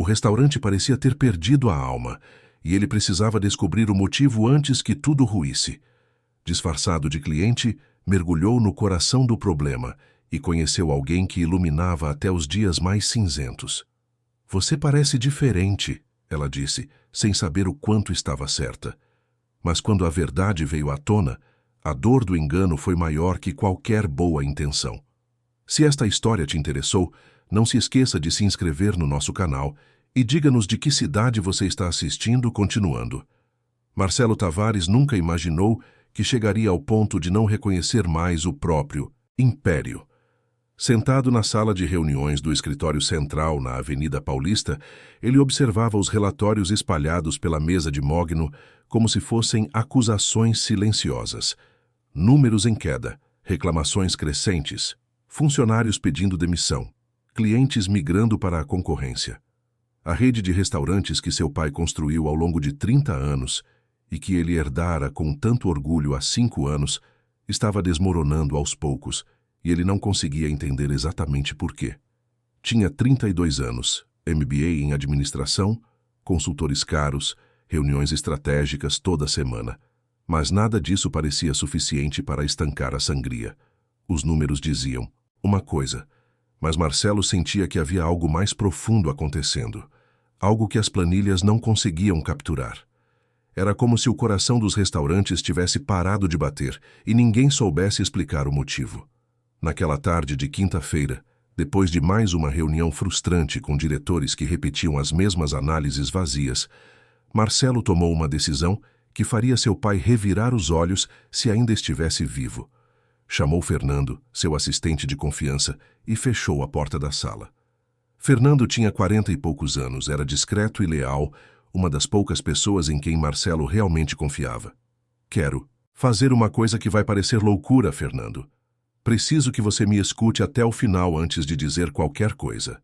O restaurante parecia ter perdido a alma, e ele precisava descobrir o motivo antes que tudo ruísse. Disfarçado de cliente, mergulhou no coração do problema e conheceu alguém que iluminava até os dias mais cinzentos. "Você parece diferente", ela disse, sem saber o quanto estava certa. Mas quando a verdade veio à tona, a dor do engano foi maior que qualquer boa intenção. Se esta história te interessou, não se esqueça de se inscrever no nosso canal e diga-nos de que cidade você está assistindo continuando. Marcelo Tavares nunca imaginou que chegaria ao ponto de não reconhecer mais o próprio império. Sentado na sala de reuniões do escritório central na Avenida Paulista, ele observava os relatórios espalhados pela mesa de mogno como se fossem acusações silenciosas. Números em queda, reclamações crescentes, funcionários pedindo demissão, clientes migrando para a concorrência. A rede de restaurantes que seu pai construiu ao longo de 30 anos e que ele herdara com tanto orgulho há 5 anos, estava desmoronando aos poucos, e ele não conseguia entender exatamente por quê. Tinha 32 anos, MBA em administração, consultores caros, reuniões estratégicas toda semana. Mas nada disso parecia suficiente para estancar a sangria. Os números diziam uma coisa, mas Marcelo sentia que havia algo mais profundo acontecendo, algo que as planilhas não conseguiam capturar. Era como se o coração dos restaurantes tivesse parado de bater e ninguém soubesse explicar o motivo. Naquela tarde de quinta-feira, depois de mais uma reunião frustrante com diretores que repetiam as mesmas análises vazias, Marcelo tomou uma decisão que faria seu pai revirar os olhos se ainda estivesse vivo. Chamou Fernando, seu assistente de confiança, e fechou a porta da sala. Fernando tinha 40 e poucos anos, era discreto e leal, uma das poucas pessoas em quem Marcelo realmente confiava. "Quero fazer uma coisa que vai parecer loucura, Fernando. Preciso que você me escute até o final antes de dizer qualquer coisa."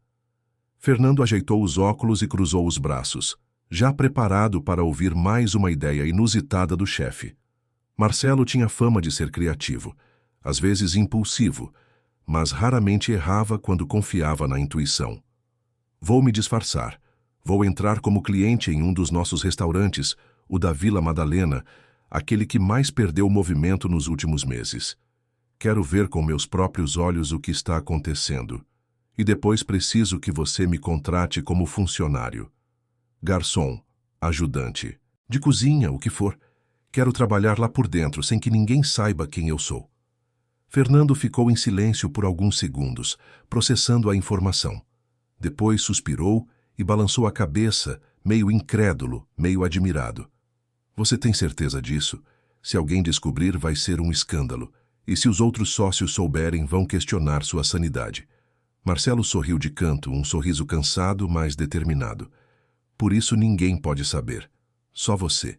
Fernando ajeitou os óculos e cruzou os braços, já preparado para ouvir mais uma ideia inusitada do chefe. Marcelo tinha fama de ser criativo, às vezes impulsivo, mas raramente errava quando confiava na intuição. "Vou me disfarçar. Vou entrar como cliente em um dos nossos restaurantes, o da Vila Madalena, aquele que mais perdeu movimento nos últimos meses. Quero ver com meus próprios olhos o que está acontecendo. E depois preciso que você me contrate como funcionário. Garçom, ajudante, de cozinha, o que for. Quero trabalhar lá por dentro, sem que ninguém saiba quem eu sou." Fernando ficou em silêncio por alguns segundos, processando a informação. Depois suspirou e balançou a cabeça, meio incrédulo, meio admirado. "Você tem certeza disso? Se alguém descobrir, vai ser um escândalo. E se os outros sócios souberem, vão questionar sua sanidade." Marcelo sorriu de canto, um sorriso cansado, mas determinado. "Por isso ninguém pode saber. Só você.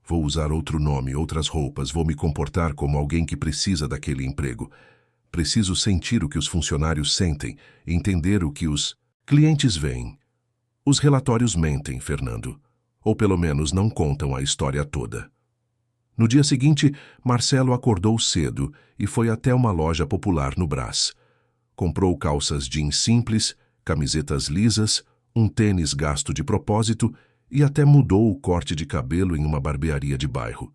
Vou usar outro nome, outras roupas, vou me comportar como alguém que precisa daquele emprego. Preciso sentir o que os funcionários sentem, entender o que os clientes veem. Os relatórios mentem, Fernando. Ou pelo menos não contam a história toda." No dia seguinte, Marcelo acordou cedo e foi até uma loja popular no Brás. Comprou calças jeans simples, camisetas lisas, um tênis gasto de propósito e até mudou o corte de cabelo em uma barbearia de bairro.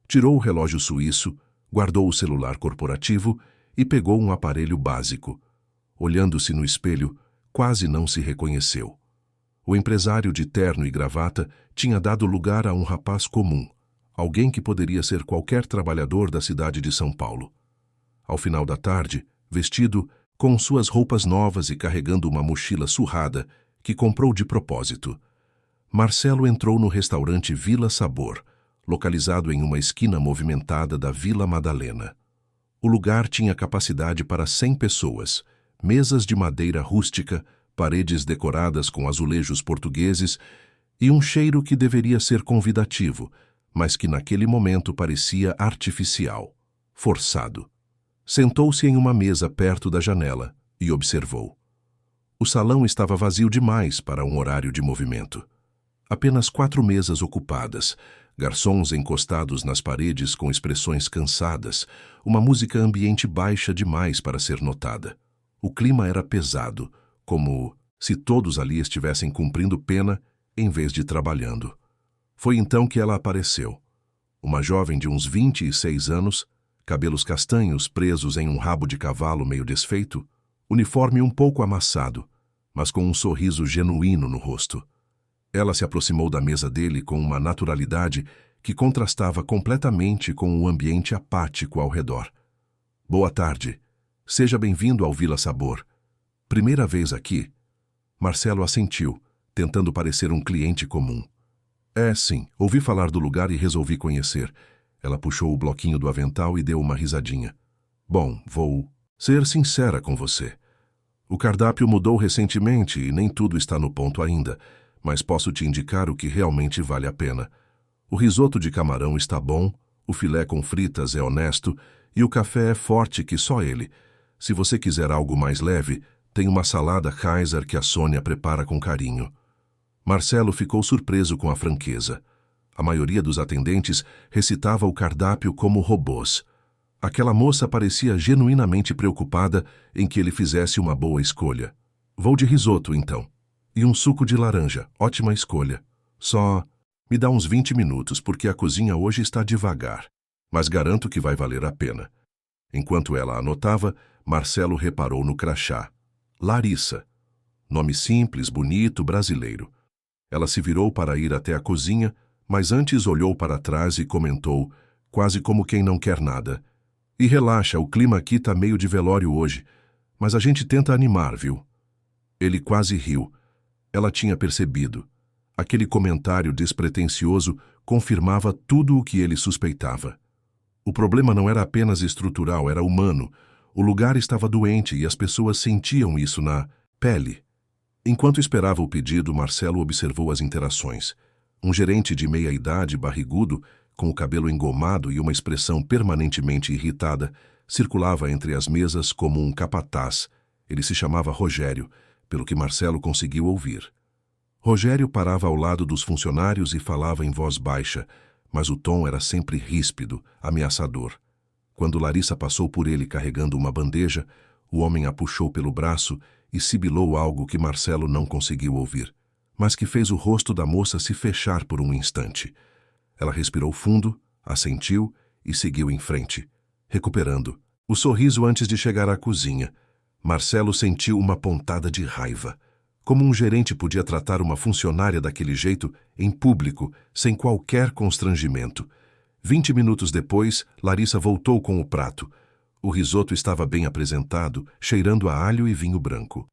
Tirou o relógio suíço, guardou o celular corporativo e pegou um aparelho básico. Olhando-se no espelho, quase não se reconheceu. O empresário de terno e gravata tinha dado lugar a um rapaz comum, alguém que poderia ser qualquer trabalhador da cidade de São Paulo. Ao final da tarde, vestido, com suas roupas novas e carregando uma mochila surrada, que comprou de propósito, Marcelo entrou no restaurante Vila Sabor, localizado em uma esquina movimentada da Vila Madalena. O lugar tinha capacidade para 100 pessoas, mesas de madeira rústica, paredes decoradas com azulejos portugueses e um cheiro que deveria ser convidativo, mas que naquele momento parecia artificial, forçado. Sentou-se em uma mesa perto da janela e observou. O salão estava vazio demais para um horário de movimento. Apenas 4 mesas ocupadas, garçons encostados nas paredes com expressões cansadas, uma música ambiente baixa demais para ser notada. O clima era pesado, como se todos ali estivessem cumprindo pena em vez de trabalhando. Foi então que ela apareceu. Uma jovem de uns 26 anos, cabelos castanhos presos em um rabo de cavalo meio desfeito, uniforme um pouco amassado, mas com um sorriso genuíno no rosto. Ela se aproximou da mesa dele com uma naturalidade que contrastava completamente com o ambiente apático ao redor. Boa tarde. Seja bem-vindo ao Vila Sabor. Primeira vez aqui? Marcelo assentiu, tentando parecer um cliente comum. É, sim. Ouvi falar do lugar e resolvi conhecer. Ela puxou o bloquinho do avental e deu uma risadinha. Bom, vou ser sincera com você. O cardápio mudou recentemente e nem tudo está no ponto ainda, mas posso te indicar o que realmente vale a pena. O risoto de camarão está bom, o filé com fritas é honesto e o café é forte que só ele. Se você quiser algo mais leve, tem uma salada Kaiser que a Sônia prepara com carinho. Marcelo ficou surpreso com a franqueza. A maioria dos atendentes recitava o cardápio como robôs. Aquela moça parecia genuinamente preocupada em que ele fizesse uma boa escolha. Vou de risoto, então. E um suco de laranja, ótima escolha. Só me dá uns 20 minutos, porque a cozinha hoje está devagar. Mas garanto que vai valer a pena. Enquanto ela anotava, Marcelo reparou no crachá. Larissa. Nome simples, bonito, brasileiro. Ela se virou para ir até a cozinha, mas antes olhou para trás e comentou, quase como quem não quer nada. E relaxa, o clima aqui tá meio de velório hoje, mas a gente tenta animar, viu? Ele quase riu. Ela tinha percebido. Aquele comentário despretensioso confirmava tudo o que ele suspeitava. O problema não era apenas estrutural, era humano. O lugar estava doente e as pessoas sentiam isso na pele. Enquanto esperava o pedido, Marcelo observou as interações. Um gerente de meia-idade, barrigudo, com o cabelo engomado e uma expressão permanentemente irritada, circulava entre as mesas como um capataz. Ele se chamava Rogério, pelo que Marcelo conseguiu ouvir. Rogério parava ao lado dos funcionários e falava em voz baixa, mas o tom era sempre ríspido, ameaçador. Quando Larissa passou por ele carregando uma bandeja, o homem a puxou pelo braço e sibilou algo que Marcelo não conseguiu ouvir, mas que fez o rosto da moça se fechar por um instante. Ela respirou fundo, assentiu e seguiu em frente, recuperando o sorriso antes de chegar à cozinha. Marcelo sentiu uma pontada de raiva. Como um gerente podia tratar uma funcionária daquele jeito, em público, sem qualquer constrangimento? 20 minutos depois, Larissa voltou com o prato. O risoto estava bem apresentado, cheirando a alho e vinho branco.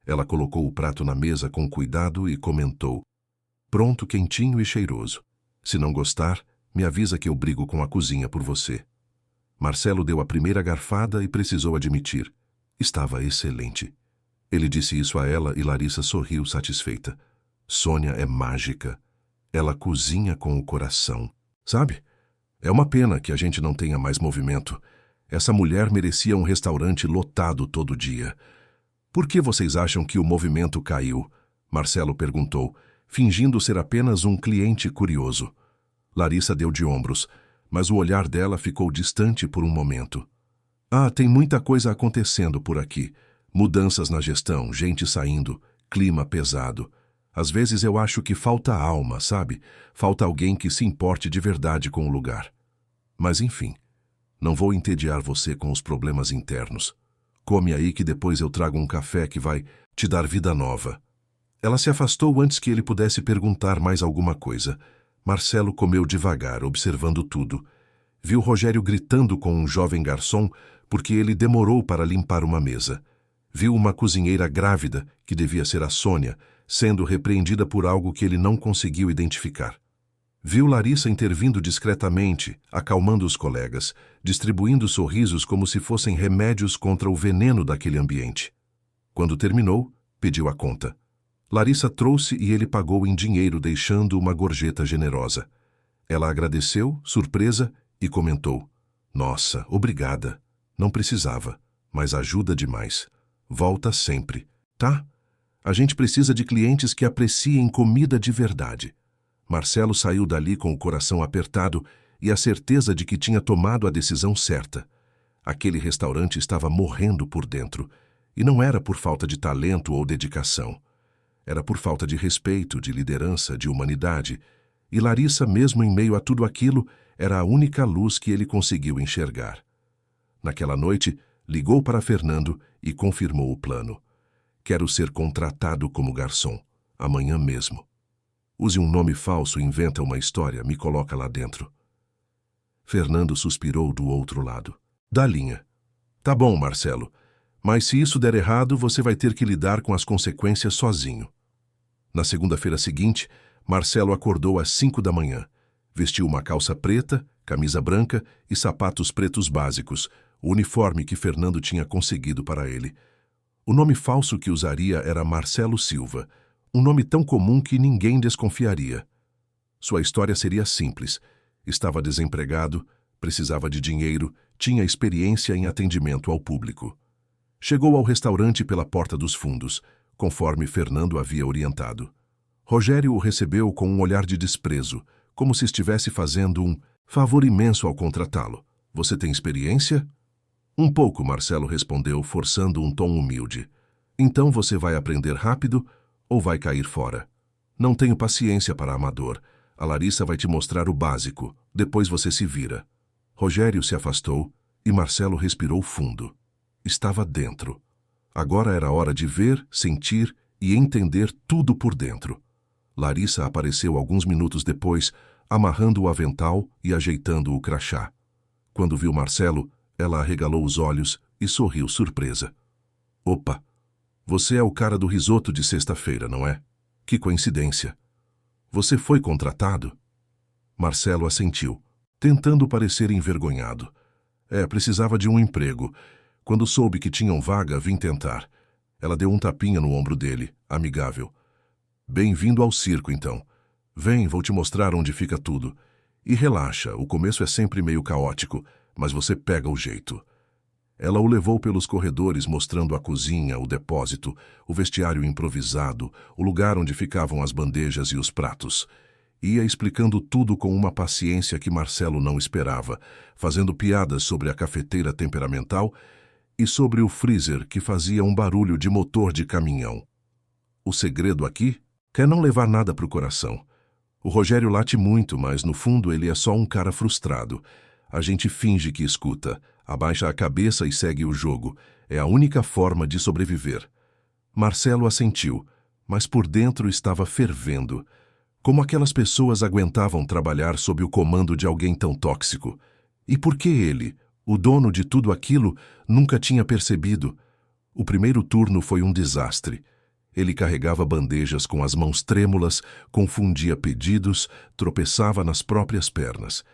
Ela colocou o prato na mesa com cuidado e comentou: pronto, quentinho e cheiroso. Se não gostar, me avisa que eu brigo com a cozinha por você. Marcelo deu a primeira garfada e precisou admitir. Estava excelente. Ele disse isso a ela e Larissa sorriu satisfeita. Sônia é mágica. Ela cozinha com o coração. Sabe? É uma pena que a gente não tenha mais movimento. Essa mulher merecia um restaurante lotado todo dia. Por que vocês acham que o movimento caiu? Marcelo perguntou, fingindo ser apenas um cliente curioso. Larissa deu de ombros, mas o olhar dela ficou distante por um momento. Tem muita coisa acontecendo por aqui. Mudanças na gestão, gente saindo, clima pesado. Às vezes eu acho que falta alma, sabe? Falta alguém que se importe de verdade com o lugar. Mas enfim, não vou entediar você com os problemas internos. Come aí que depois eu trago um café que vai te dar vida nova. Ela se afastou antes que ele pudesse perguntar mais alguma coisa. Marcelo comeu devagar, observando tudo. Viu Rogério gritando com um jovem garçom porque ele demorou para limpar uma mesa. Viu uma cozinheira grávida, que devia ser a Sônia, sendo repreendida por algo que ele não conseguiu identificar. Viu Larissa intervindo discretamente, acalmando os colegas, distribuindo sorrisos como se fossem remédios contra o veneno daquele ambiente. Quando terminou, pediu a conta. Larissa trouxe e ele pagou em dinheiro, deixando uma gorjeta generosa. Ela agradeceu, surpresa, e comentou: Nossa, obrigada. Não precisava, mas ajuda demais. Volta sempre, tá? A gente precisa de clientes que apreciem comida de verdade. Marcelo saiu dali com o coração apertado e a certeza de que tinha tomado a decisão certa. Aquele restaurante estava morrendo por dentro, e não era por falta de talento ou dedicação. Era por falta de respeito, de liderança, de humanidade. E Larissa, mesmo em meio a tudo aquilo, era a única luz que ele conseguiu enxergar. Naquela noite, ligou para Fernando e confirmou o plano. Quero ser contratado como garçom, amanhã mesmo. Use um nome falso, inventa uma história, me coloca lá dentro. Fernando suspirou do outro lado. Dá linha. Tá bom, Marcelo, mas se isso der errado, você vai ter que lidar com as consequências sozinho. Na segunda-feira seguinte, Marcelo acordou às 5 da manhã. Vestiu uma calça preta, camisa branca e sapatos pretos básicos, o uniforme que Fernando tinha conseguido para ele. O nome falso que usaria era Marcelo Silva, um nome tão comum que ninguém desconfiaria. Sua história seria simples. Estava desempregado, precisava de dinheiro, tinha experiência em atendimento ao público. Chegou ao restaurante pela porta dos fundos, conforme Fernando havia orientado. Rogério o recebeu com um olhar de desprezo, como se estivesse fazendo um favor imenso ao contratá-lo. Você tem experiência? Um pouco, Marcelo respondeu, forçando um tom humilde. Então você vai aprender rápido ou vai cair fora? Não tenho paciência para amador. A Larissa vai te mostrar o básico, depois você se vira. Rogério se afastou e Marcelo respirou fundo. Estava dentro. Agora era hora de ver, sentir e entender tudo por dentro. Larissa apareceu alguns minutos depois, amarrando o avental e ajeitando o crachá. Quando viu Marcelo, ela arregalou os olhos e sorriu surpresa. Opa, você é o cara do risoto de sexta-feira, não é? Que coincidência. Você foi contratado? Marcelo assentiu, tentando parecer envergonhado. Precisava de um emprego. Quando soube que tinham vaga, vim tentar. Ela deu um tapinha no ombro dele, amigável. Bem-vindo ao circo, então. Vem, vou te mostrar onde fica tudo. E relaxa, o começo é sempre meio caótico, mas você pega o jeito. Ela o levou pelos corredores, mostrando a cozinha, o depósito, o vestiário improvisado, o lugar onde ficavam as bandejas e os pratos. Ia explicando tudo com uma paciência que Marcelo não esperava, fazendo piadas sobre a cafeteira temperamental e sobre o freezer que fazia um barulho de motor de caminhão. O segredo aqui é não levar nada para o coração. O Rogério late muito, mas no fundo ele é só um cara frustrado. A gente finge que escuta, abaixa a cabeça e segue o jogo. É a única forma de sobreviver. Marcelo assentiu, mas por dentro estava fervendo. Como aquelas pessoas aguentavam trabalhar sob o comando de alguém tão tóxico? E por que ele, o dono de tudo aquilo, nunca tinha percebido? O primeiro turno foi um desastre. Ele carregava bandejas com as mãos trêmulas, confundia pedidos, tropeçava nas próprias pernas.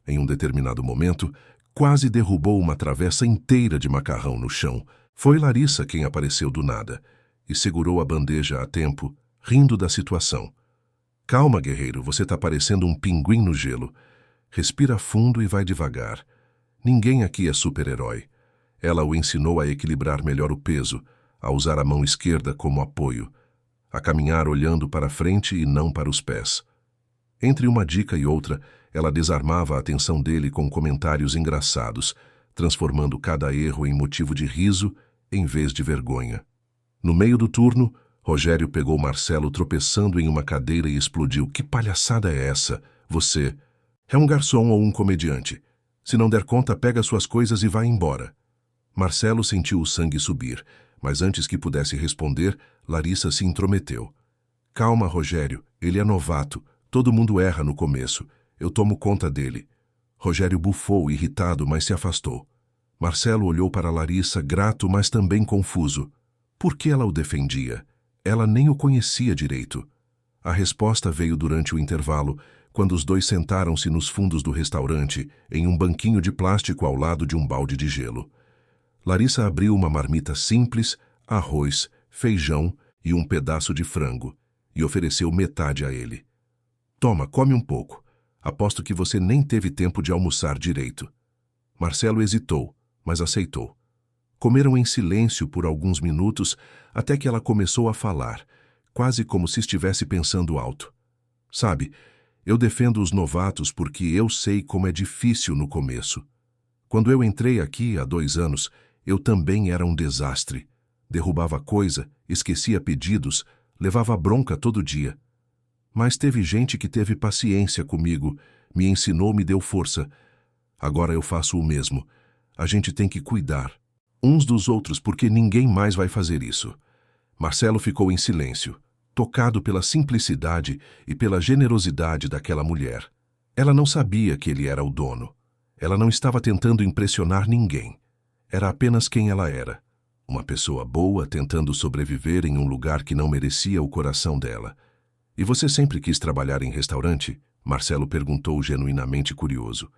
Em um determinado momento, quase derrubou uma travessa inteira de macarrão no chão. Foi Larissa quem apareceu do nada e segurou a bandeja a tempo, rindo da situação. Calma, guerreiro, você está parecendo um pinguim no gelo. Respira fundo e vai devagar. Ninguém aqui é super-herói. Ela o ensinou a equilibrar melhor o peso, a usar a mão esquerda como apoio, a caminhar olhando para frente e não para os pés. Entre uma dica e outra, ela desarmava a atenção dele com comentários engraçados, transformando cada erro em motivo de riso em vez de vergonha. No meio do turno, Rogério pegou Marcelo tropeçando em uma cadeira e explodiu. Que palhaçada é essa? Você é um garçom ou um comediante. Se não der conta, pega suas coisas e vai embora. Marcelo sentiu o sangue subir, mas antes que pudesse responder, Larissa se intrometeu. Calma, Rogério, ele é novato. Todo mundo erra no começo. Eu tomo conta dele. Rogério bufou, irritado, mas se afastou. Marcelo olhou para Larissa, grato, mas também confuso. Por que ela o defendia? Ela nem o conhecia direito. A resposta veio durante o intervalo, quando os dois sentaram-se nos fundos do restaurante, em um banquinho de plástico ao lado de um balde de gelo. Larissa abriu uma marmita simples, arroz, feijão e um pedaço de frango, e ofereceu metade a ele. Toma, come um pouco. Aposto que você nem teve tempo de almoçar direito. Marcelo hesitou, mas aceitou. Comeram em silêncio por alguns minutos, até que ela começou a falar, quase como se estivesse pensando alto. Sabe, eu defendo os novatos porque eu sei como é difícil no começo. Quando eu entrei aqui há 2 anos, eu também era um desastre. Derrubava coisa, esquecia pedidos, levava bronca todo dia. Mas teve gente que teve paciência comigo, me ensinou, me deu força. Agora eu faço o mesmo. A gente tem que cuidar uns dos outros porque ninguém mais vai fazer isso. Marcelo ficou em silêncio, tocado pela simplicidade e pela generosidade daquela mulher. Ela não sabia que ele era o dono. Ela não estava tentando impressionar ninguém. Era apenas quem ela era. Uma pessoa boa tentando sobreviver em um lugar que não merecia o coração dela. E você sempre quis trabalhar em restaurante? Marcelo perguntou genuinamente curioso.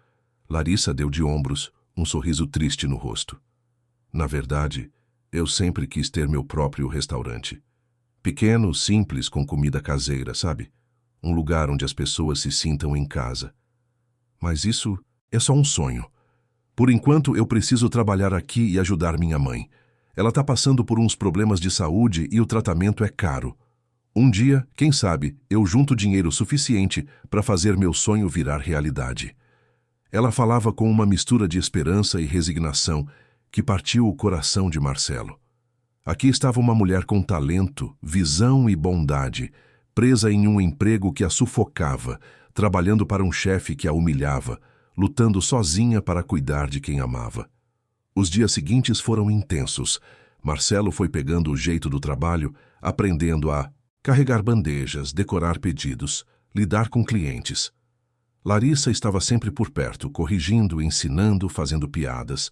Larissa deu de ombros, um sorriso triste no rosto. Na verdade, eu sempre quis ter meu próprio restaurante. Pequeno, simples, com comida caseira, sabe? Um lugar onde as pessoas se sintam em casa. Mas isso é só um sonho. Por enquanto, eu preciso trabalhar aqui e ajudar minha mãe. Ela está passando por uns problemas de saúde e o tratamento é caro. Um dia, quem sabe, eu junto dinheiro suficiente para fazer meu sonho virar realidade. Ela falava com uma mistura de esperança e resignação que partiu o coração de Marcelo. Aqui estava uma mulher com talento, visão e bondade, presa em um emprego que a sufocava, trabalhando para um chefe que a humilhava, lutando sozinha para cuidar de quem amava. Os dias seguintes foram intensos. Marcelo foi pegando o jeito do trabalho, aprendendo a carregar bandejas, decorar pedidos, lidar com clientes. Larissa estava sempre por perto, corrigindo, ensinando, fazendo piadas.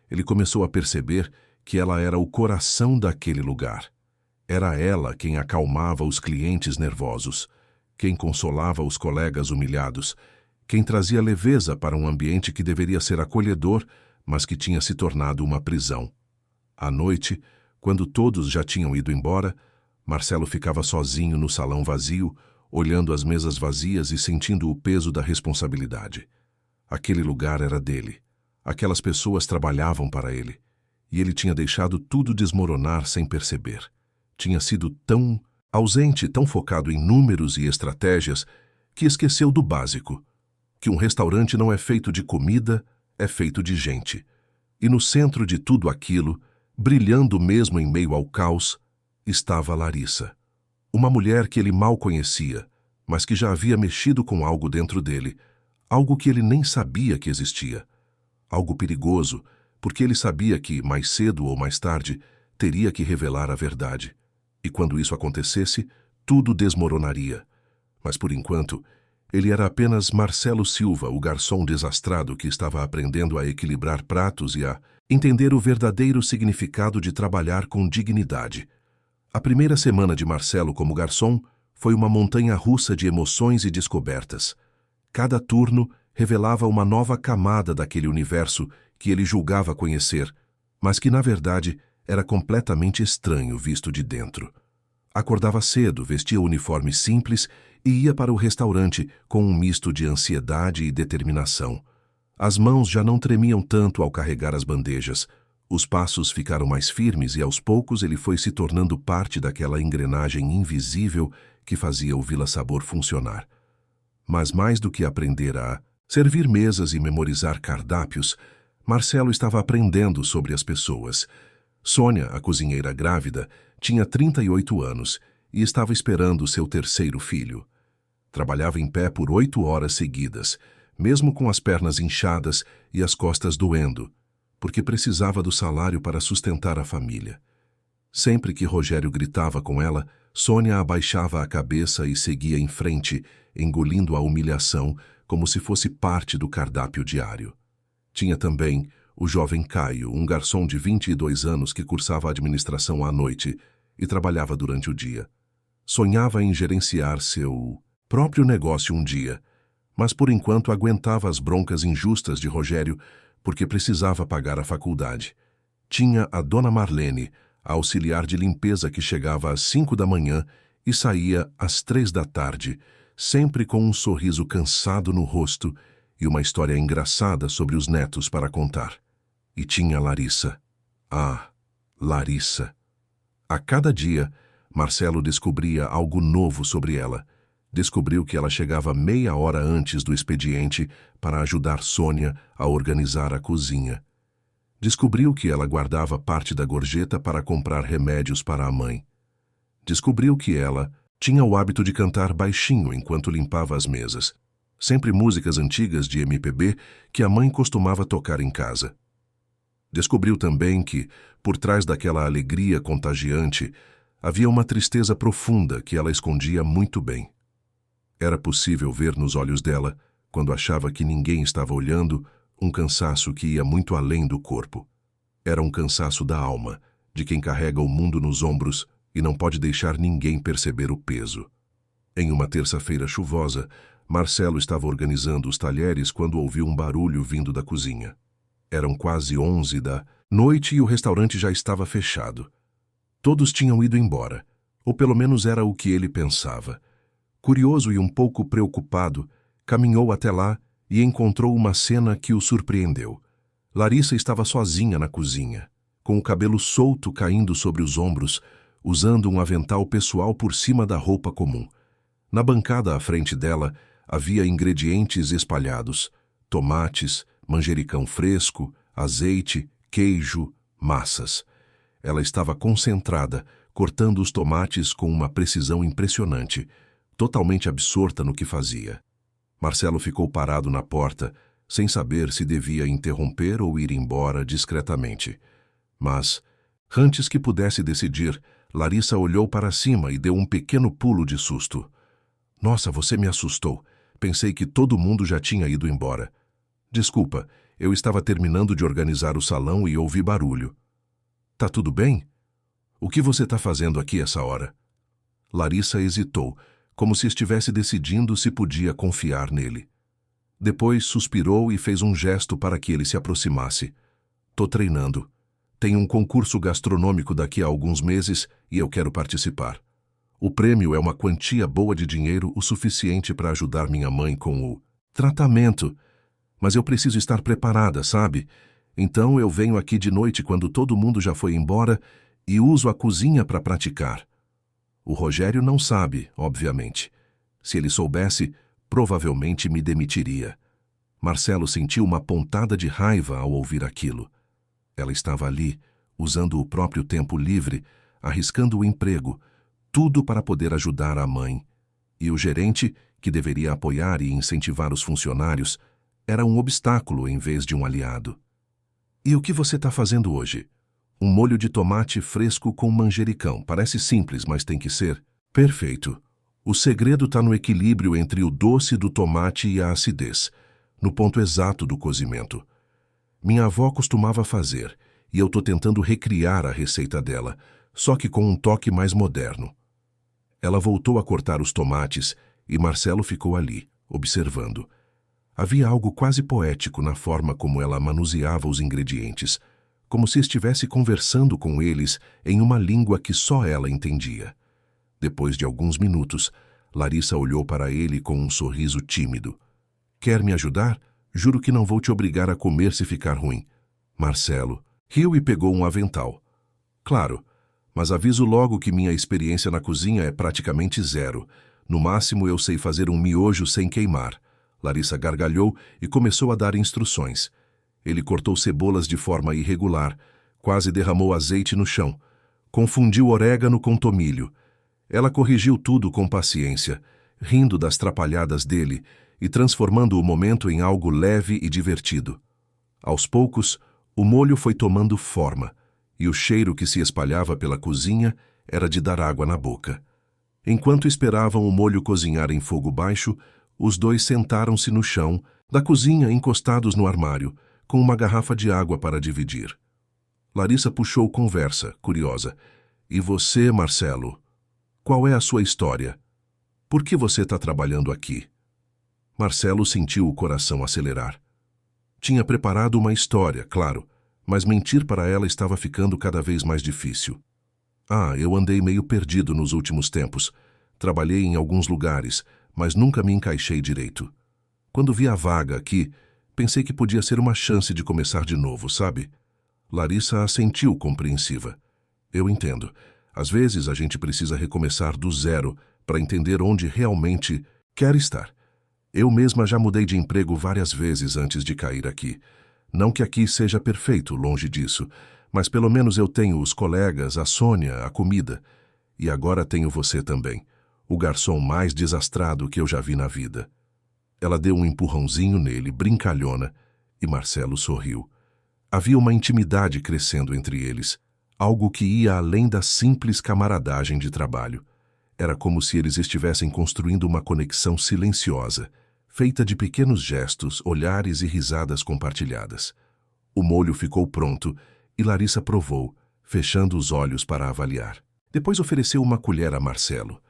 Ele começou a perceber que ela era o coração daquele lugar. Era ela quem acalmava os clientes nervosos, quem consolava os colegas humilhados, quem trazia leveza para um ambiente que deveria ser acolhedor, mas que tinha se tornado uma prisão. À noite, quando todos já tinham ido embora, Marcelo ficava sozinho no salão vazio, olhando as mesas vazias e sentindo o peso da responsabilidade. Aquele lugar era dele. Aquelas pessoas trabalhavam para ele. E ele tinha deixado tudo desmoronar sem perceber. Tinha sido tão ausente, tão focado em números e estratégias, que esqueceu do básico. Que um restaurante não é feito de comida, é feito de gente. E no centro de tudo aquilo, brilhando mesmo em meio ao caos, estava Larissa. Uma mulher que ele mal conhecia, mas que já havia mexido com algo dentro dele, algo que ele nem sabia que existia. Algo perigoso, porque ele sabia que, mais cedo ou mais tarde, teria que revelar a verdade. E quando isso acontecesse, tudo desmoronaria. Mas por enquanto, ele era apenas Marcelo Silva, o garçom desastrado que estava aprendendo a equilibrar pratos e a entender o verdadeiro significado de trabalhar com dignidade. A primeira semana de Marcelo como garçom foi uma montanha-russa de emoções e descobertas. Cada turno revelava uma nova camada daquele universo que ele julgava conhecer, mas que, na verdade, era completamente estranho visto de dentro. Acordava cedo, vestia o uniforme simples e ia para o restaurante com um misto de ansiedade e determinação. As mãos já não tremiam tanto ao carregar as bandejas. Os passos ficaram mais firmes e, aos poucos, ele foi se tornando parte daquela engrenagem invisível que fazia o Vila Sabor funcionar. Mas mais do que aprender a servir mesas e memorizar cardápios, Marcelo estava aprendendo sobre as pessoas. Sônia, a cozinheira grávida, tinha 38 anos e estava esperando seu terceiro filho. Trabalhava em pé por 8 horas seguidas, mesmo com as pernas inchadas e as costas doendo, porque precisava do salário para sustentar a família. Sempre que Rogério gritava com ela, Sônia abaixava a cabeça e seguia em frente, engolindo a humilhação como se fosse parte do cardápio diário. Tinha também o jovem Caio, um garçom de 22 anos que cursava administração à noite e trabalhava durante o dia. Sonhava em gerenciar seu próprio negócio um dia, mas por enquanto aguentava as broncas injustas de Rogério porque precisava pagar a faculdade. Tinha a dona Marlene, a auxiliar de limpeza que chegava às 5 da manhã e saía às 3 da tarde, sempre com um sorriso cansado no rosto e uma história engraçada sobre os netos para contar. E tinha Larissa. Ah, Larissa. A cada dia, Marcelo descobria algo novo sobre ela. Descobriu que ela chegava meia hora antes do expediente para ajudar Sônia a organizar a cozinha. Descobriu que ela guardava parte da gorjeta para comprar remédios para a mãe. Descobriu que ela tinha o hábito de cantar baixinho enquanto limpava as mesas. Sempre músicas antigas de MPB que a mãe costumava tocar em casa. Descobriu também que, por trás daquela alegria contagiante, havia uma tristeza profunda que ela escondia muito bem. Era possível ver nos olhos dela, quando achava que ninguém estava olhando, um cansaço que ia muito além do corpo. Era um cansaço da alma, de quem carrega o mundo nos ombros e não pode deixar ninguém perceber o peso. Em uma terça-feira chuvosa, Marcelo estava organizando os talheres quando ouviu um barulho vindo da cozinha. Eram quase 11 da noite e o restaurante já estava fechado. Todos tinham ido embora, ou pelo menos era o que ele pensava. Curioso e um pouco preocupado, caminhou até lá e encontrou uma cena que o surpreendeu. Larissa estava sozinha na cozinha, com o cabelo solto caindo sobre os ombros, usando um avental pessoal por cima da roupa comum. Na bancada à frente dela havia ingredientes espalhados: tomates, manjericão fresco, azeite, queijo, massas. Ela estava concentrada, cortando os tomates com uma precisão impressionante, totalmente absorta no que fazia. Marcelo ficou parado na porta, sem saber se devia interromper ou ir embora discretamente. Mas, antes que pudesse decidir, Larissa olhou para cima e deu um pequeno pulo de susto. Nossa, você me assustou. Pensei que todo mundo já tinha ido embora. Desculpa, eu estava terminando de organizar o salão e ouvi barulho. Tá tudo bem? O que você está fazendo aqui essa hora? Larissa hesitou, como se estivesse decidindo se podia confiar nele. Depois suspirou e fez um gesto para que ele se aproximasse. Tô treinando. Tenho um concurso gastronômico daqui a alguns meses e eu quero participar. O prêmio é uma quantia boa de dinheiro o suficiente para ajudar minha mãe com o tratamento. Mas eu preciso estar preparada, sabe? Então eu venho aqui de noite quando todo mundo já foi embora e uso a cozinha para praticar. O Rogério não sabe, obviamente. Se ele soubesse, provavelmente me demitiria. Marcelo sentiu uma pontada de raiva ao ouvir aquilo. Ela estava ali, usando o próprio tempo livre, arriscando o emprego, tudo para poder ajudar a mãe. E o gerente, que deveria apoiar e incentivar os funcionários, era um obstáculo em vez de um aliado. E o que você está fazendo hoje? Um molho de tomate fresco com manjericão. Parece simples, mas tem que ser perfeito. O segredo está no equilíbrio entre o doce do tomate e a acidez, no ponto exato do cozimento. Minha avó costumava fazer, e eu estou tentando recriar a receita dela, só que com um toque mais moderno. Ela voltou a cortar os tomates e Marcelo ficou ali, observando. Havia algo quase poético na forma como ela manuseava os ingredientes, como se estivesse conversando com eles em uma língua que só ela entendia. Depois de alguns minutos, Larissa olhou para ele com um sorriso tímido. Quer me ajudar? Juro que não vou te obrigar a comer se ficar ruim. Marcelo riu e pegou um avental. Claro, mas aviso logo que minha experiência na cozinha é praticamente zero. No máximo eu sei fazer um miojo sem queimar. Larissa gargalhou e começou a dar instruções. Ele cortou cebolas de forma irregular, quase derramou azeite no chão. Confundiu orégano com tomilho. Ela corrigiu tudo com paciência, rindo das trapalhadas dele e transformando o momento em algo leve e divertido. Aos poucos, o molho foi tomando forma, e o cheiro que se espalhava pela cozinha era de dar água na boca. Enquanto esperavam o molho cozinhar em fogo baixo, os dois sentaram-se no chão da cozinha encostados no armário, com uma garrafa de água para dividir. Larissa puxou conversa, curiosa. E você, Marcelo? Qual é a sua história? Por que você está trabalhando aqui? Marcelo sentiu o coração acelerar. Tinha preparado uma história, claro, mas mentir para ela estava ficando cada vez mais difícil. Eu andei meio perdido nos últimos tempos. Trabalhei em alguns lugares, mas nunca me encaixei direito. Quando vi a vaga aqui, pensei que podia ser uma chance de começar de novo, sabe? Larissa assentiu compreensiva. Eu entendo. Às vezes a gente precisa recomeçar do zero para entender onde realmente quer estar. Eu mesma já mudei de emprego várias vezes antes de cair aqui. Não que aqui seja perfeito, longe disso, mas pelo menos eu tenho os colegas, a Sônia, a comida. E agora tenho você também, o garçom mais desastrado que eu já vi na vida. Ela deu um empurrãozinho nele, brincalhona, e Marcelo sorriu. Havia uma intimidade crescendo entre eles, algo que ia além da simples camaradagem de trabalho. Era como se eles estivessem construindo uma conexão silenciosa, feita de pequenos gestos, olhares e risadas compartilhadas. O molho ficou pronto e Larissa provou, fechando os olhos para avaliar. Depois ofereceu uma colher a Marcelo.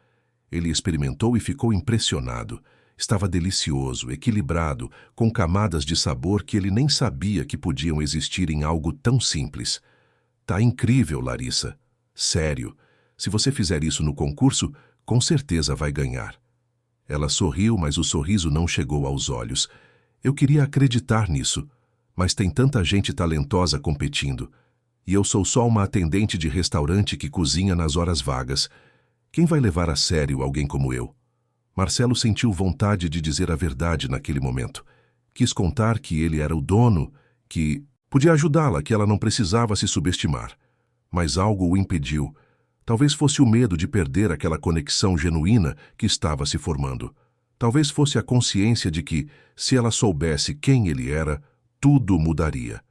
Ele experimentou e ficou impressionado. Estava delicioso, equilibrado, com camadas de sabor que ele nem sabia que podiam existir em algo tão simples. Tá incrível, Larissa. Sério. Se você fizer isso no concurso, com certeza vai ganhar. Ela sorriu, mas o sorriso não chegou aos olhos. Eu queria acreditar nisso, mas tem tanta gente talentosa competindo. E eu sou só uma atendente de restaurante que cozinha nas horas vagas. Quem vai levar a sério alguém como eu? Marcelo sentiu vontade de dizer a verdade naquele momento. Quis contar que ele era o dono, que podia ajudá-la, que ela não precisava se subestimar. Mas algo o impediu. Talvez fosse o medo de perder aquela conexão genuína que estava se formando. Talvez fosse a consciência de que, se ela soubesse quem ele era, tudo mudaria.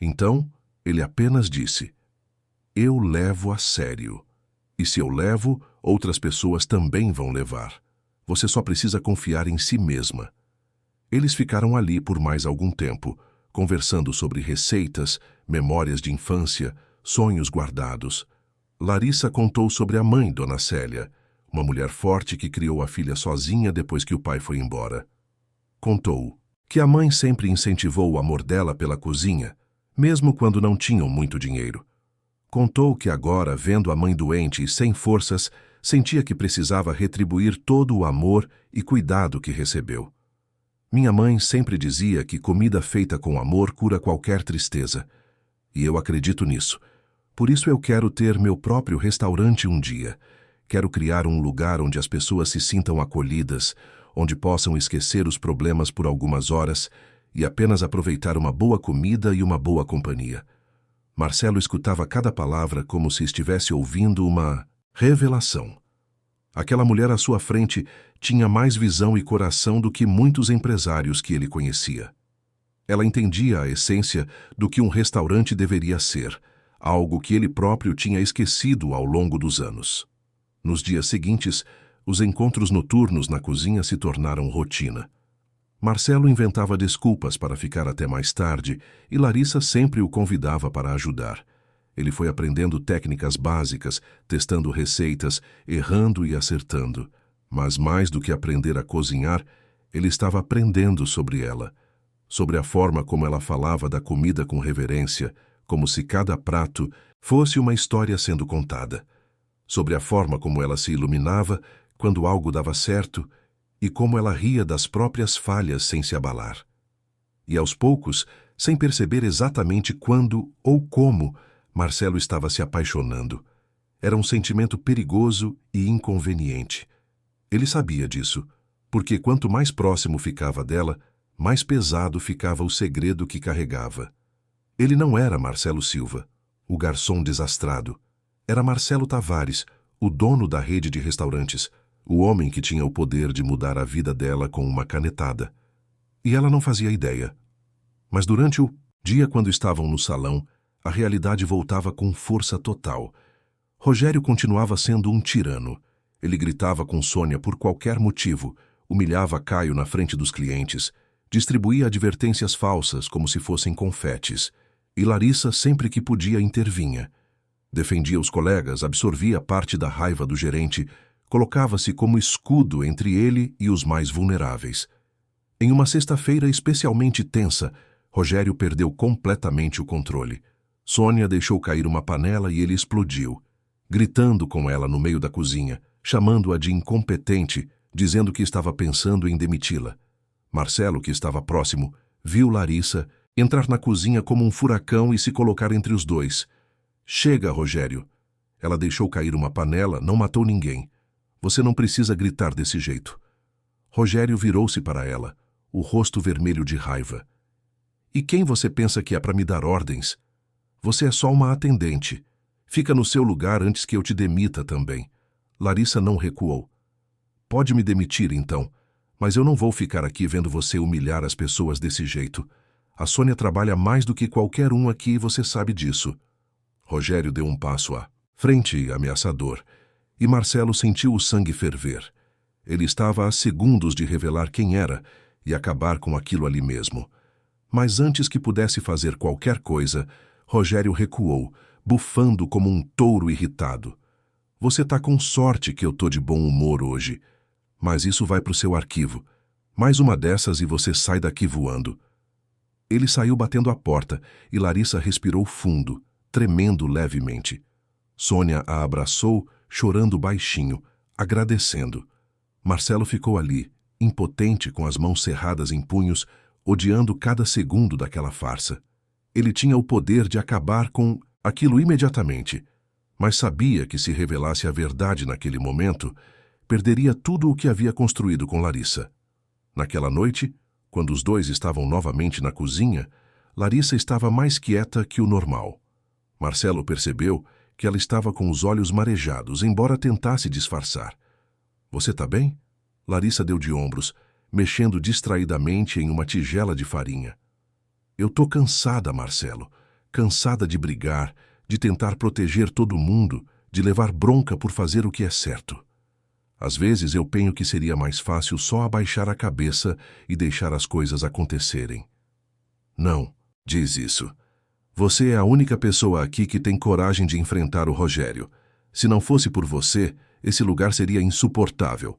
Então, ele apenas disse: "Eu levo a sério. E se eu levo, outras pessoas também vão levar. Você só precisa confiar em si mesma." Eles ficaram ali por mais algum tempo, conversando sobre receitas, memórias de infância, sonhos guardados. Larissa contou sobre a mãe, Dona Célia, uma mulher forte que criou a filha sozinha depois que o pai foi embora. Contou que a mãe sempre incentivou o amor dela pela cozinha, mesmo quando não tinham muito dinheiro. Contou que agora, vendo a mãe doente e sem forças, sentia que precisava retribuir todo o amor e cuidado que recebeu. Minha mãe sempre dizia que comida feita com amor cura qualquer tristeza. E eu acredito nisso. Por isso eu quero ter meu próprio restaurante um dia. Quero criar um lugar onde as pessoas se sintam acolhidas, onde possam esquecer os problemas por algumas horas e apenas aproveitar uma boa comida e uma boa companhia. Marcelo escutava cada palavra como se estivesse ouvindo uma revelação. Aquela mulher à sua frente tinha mais visão e coração do que muitos empresários que ele conhecia. Ela entendia a essência do que um restaurante deveria ser, algo que ele próprio tinha esquecido ao longo dos anos. Nos dias seguintes, os encontros noturnos na cozinha se tornaram rotina. Marcelo inventava desculpas para ficar até mais tarde e Larissa sempre o convidava para ajudar. Ele foi aprendendo técnicas básicas, testando receitas, errando e acertando. Mas mais do que aprender a cozinhar, ele estava aprendendo sobre ela, sobre a forma como ela falava da comida com reverência, como se cada prato fosse uma história sendo contada, sobre a forma como ela se iluminava quando algo dava certo e como ela ria das próprias falhas sem se abalar. E aos poucos, sem perceber exatamente quando ou como, Marcelo estava se apaixonando. Era um sentimento perigoso e inconveniente. Ele sabia disso, porque quanto mais próximo ficava dela, mais pesado ficava o segredo que carregava. Ele não era Marcelo Silva, o garçom desastrado. Era Marcelo Tavares, o dono da rede de restaurantes, o homem que tinha o poder de mudar a vida dela com uma canetada. E ela não fazia ideia. Mas durante o dia, quando estavam no salão, a realidade voltava com força total. Rogério continuava sendo um tirano. Ele gritava com Sônia por qualquer motivo, humilhava Caio na frente dos clientes, distribuía advertências falsas como se fossem confetes, e Larissa, sempre que podia, intervinha. Defendia os colegas, absorvia parte da raiva do gerente, colocava-se como escudo entre ele e os mais vulneráveis. Em uma sexta-feira especialmente tensa, Rogério perdeu completamente o controle. Sônia deixou cair uma panela e ele explodiu, gritando com ela no meio da cozinha, chamando-a de incompetente, dizendo que estava pensando em demiti-la. Marcelo, que estava próximo, viu Larissa entrar na cozinha como um furacão e se colocar entre os dois. "Chega, Rogério." Ela deixou cair uma panela, não matou ninguém. "Você não precisa gritar desse jeito." Rogério virou-se para ela, o rosto vermelho de raiva. "E quem você pensa que é para me dar ordens? Você é só uma atendente. Fica no seu lugar antes que eu te demita também. Larissa não recuou. Pode me demitir, então, mas eu não vou ficar aqui vendo você humilhar as pessoas desse jeito. A Sônia trabalha mais do que qualquer um aqui e você sabe disso. Rogério deu um passo à frente, ameaçador, e Marcelo sentiu o sangue ferver. Ele estava a segundos de revelar quem era e acabar com aquilo ali mesmo. Mas antes que pudesse fazer qualquer coisa, Rogério recuou, bufando como um touro irritado. Você tá com sorte que eu tô de bom humor hoje. Mas isso vai pro seu arquivo. Mais uma dessas e você sai daqui voando. Ele saiu batendo a porta e Larissa respirou fundo, tremendo levemente. Sônia a abraçou, chorando baixinho, agradecendo. Marcelo ficou ali, impotente, com as mãos cerradas em punhos, odiando cada segundo daquela farsa. Ele tinha o poder de acabar com aquilo imediatamente, mas sabia que se revelasse a verdade naquele momento, perderia tudo o que havia construído com Larissa. Naquela noite, quando os dois estavam novamente na cozinha, Larissa estava mais quieta que o normal. Marcelo percebeu que ela estava com os olhos marejados, embora tentasse disfarçar. Você tá bem? Larissa deu de ombros, mexendo distraidamente em uma tigela de farinha. Eu tô cansada, Marcelo. Cansada de brigar, de tentar proteger todo mundo, de levar bronca por fazer o que é certo. Às vezes eu penso que seria mais fácil só abaixar a cabeça e deixar as coisas acontecerem. Não, diz isso. Você é a única pessoa aqui que tem coragem de enfrentar o Rogério. Se não fosse por você, esse lugar seria insuportável.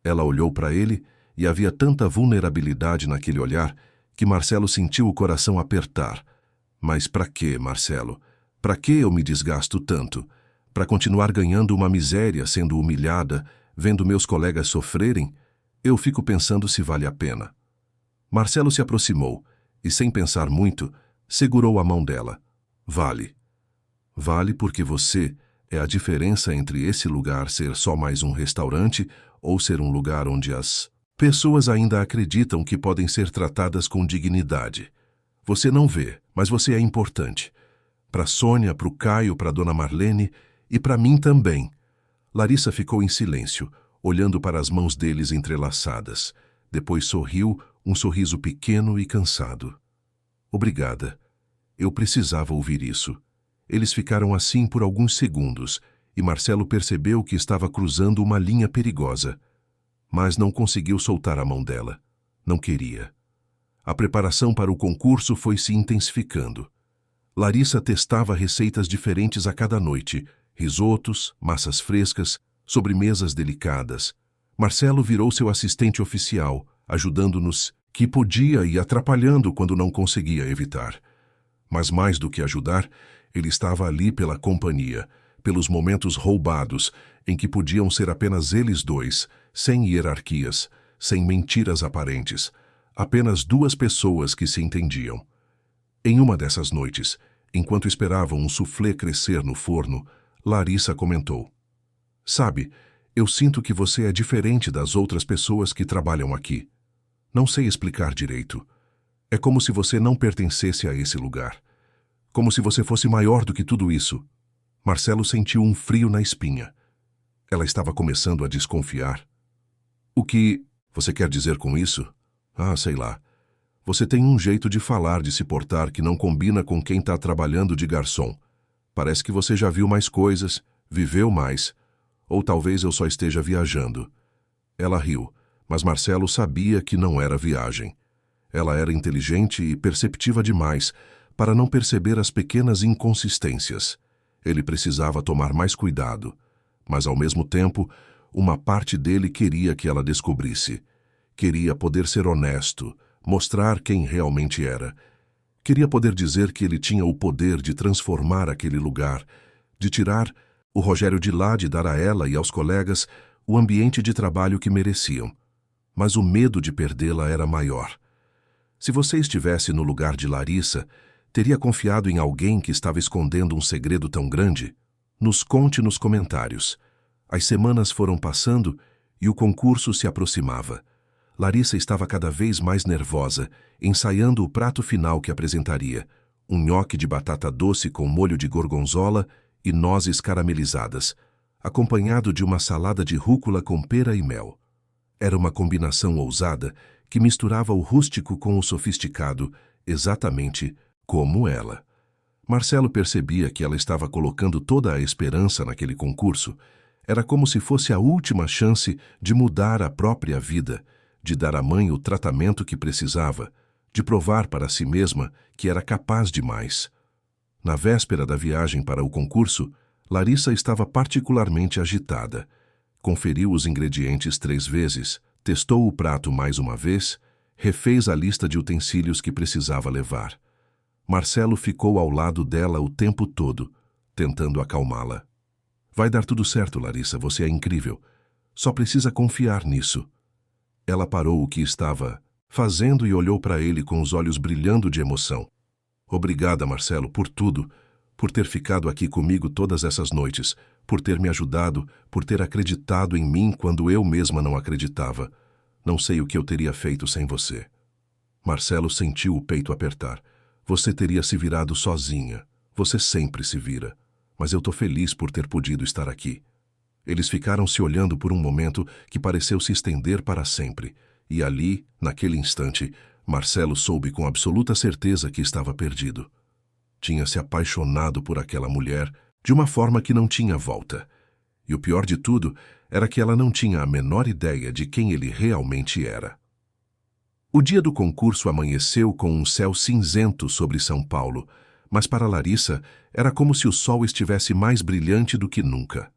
Ela olhou para ele e havia tanta vulnerabilidade naquele olhar que Marcelo sentiu o coração apertar. Mas para quê, Marcelo? Para que eu me desgasto tanto? Para continuar ganhando uma miséria, sendo humilhada, vendo meus colegas sofrerem? Eu fico pensando se vale a pena. Marcelo se aproximou e, sem pensar muito, segurou a mão dela. Vale. Vale porque você é a diferença entre esse lugar ser só mais um restaurante ou ser um lugar onde as pessoas ainda acreditam que podem ser tratadas com dignidade. Você não vê, mas você é importante. Para Sônia, para o Caio, para Dona Marlene e para mim também. Larissa ficou em silêncio, olhando para as mãos deles entrelaçadas. Depois sorriu, um sorriso pequeno e cansado. Obrigada. Eu precisava ouvir isso. Eles ficaram assim por alguns segundos e Marcelo percebeu que estava cruzando uma linha perigosa. Mas não conseguiu soltar a mão dela. Não queria. A preparação para o concurso foi se intensificando. Larissa testava receitas diferentes a cada noite, risotos, massas frescas, sobremesas delicadas. Marcelo virou seu assistente oficial, ajudando-nos que podia e atrapalhando quando não conseguia evitar. Mas mais do que ajudar, ele estava ali pela companhia, pelos momentos roubados, em que podiam ser apenas eles dois, sem hierarquias, sem mentiras aparentes, apenas duas pessoas que se entendiam. Em uma dessas noites, enquanto esperavam um soufflé crescer no forno, Larissa comentou: Sabe, eu sinto que você é diferente das outras pessoas que trabalham aqui. Não sei explicar direito. É como se você não pertencesse a esse lugar. Como se você fosse maior do que tudo isso. Marcelo sentiu um frio na espinha. Ela estava começando a desconfiar. O que você quer dizer com isso? Sei lá. Você tem um jeito de falar, de se portar que não combina com quem está trabalhando de garçom. Parece que você já viu mais coisas, viveu mais. Ou talvez eu só esteja viajando. Ela riu, mas Marcelo sabia que não era viagem. Ela era inteligente e perceptiva demais para não perceber as pequenas inconsistências. Ele precisava tomar mais cuidado, mas ao mesmo tempo, uma parte dele queria que ela descobrisse. Queria poder ser honesto, mostrar quem realmente era. Queria poder dizer que ele tinha o poder de transformar aquele lugar, de tirar o Rogério de lá, de dar a ela e aos colegas o ambiente de trabalho que mereciam. Mas o medo de perdê-la era maior. Se você estivesse no lugar de Larissa, teria confiado em alguém que estava escondendo um segredo tão grande? Nos conte nos comentários. As semanas foram passando e o concurso se aproximava. Larissa estava cada vez mais nervosa, ensaiando o prato final que apresentaria, um nhoque de batata doce com molho de gorgonzola e nozes caramelizadas. acompanhado de uma salada de rúcula com pera e mel. Era uma combinação ousada que misturava o rústico com o sofisticado, exatamente como ela. Marcelo percebia que ela estava colocando toda a esperança naquele concurso. Era como se fosse a última chance de mudar a própria vida, de dar à mãe o tratamento que precisava, de provar para si mesma que era capaz de mais. Na véspera da viagem para o concurso, Larissa estava particularmente agitada. Conferiu os ingredientes 3 vezes, testou o prato mais uma vez, refez a lista de utensílios que precisava levar. Marcelo ficou ao lado dela o tempo todo, tentando acalmá-la. Vai dar tudo certo, Larissa, você é incrível. Só precisa confiar nisso. Ela parou o que estava fazendo e olhou para ele com os olhos brilhando de emoção. Obrigada, Marcelo, por tudo, por ter ficado aqui comigo todas essas noites, por ter me ajudado, por ter acreditado em mim quando eu mesma não acreditava. Não sei o que eu teria feito sem você. Marcelo sentiu o peito apertar. Você teria se virado sozinha. Você sempre se vira. Mas eu tô feliz por ter podido estar aqui. Eles ficaram se olhando por um momento que pareceu se estender para sempre. E ali, naquele instante, Marcelo soube com absoluta certeza que estava perdido. Tinha se apaixonado por aquela mulher de uma forma que não tinha volta. E o pior de tudo era que ela não tinha a menor ideia de quem ele realmente era. O dia do concurso amanheceu com um céu cinzento sobre São Paulo, mas para Larissa era como se o sol estivesse mais brilhante do que nunca.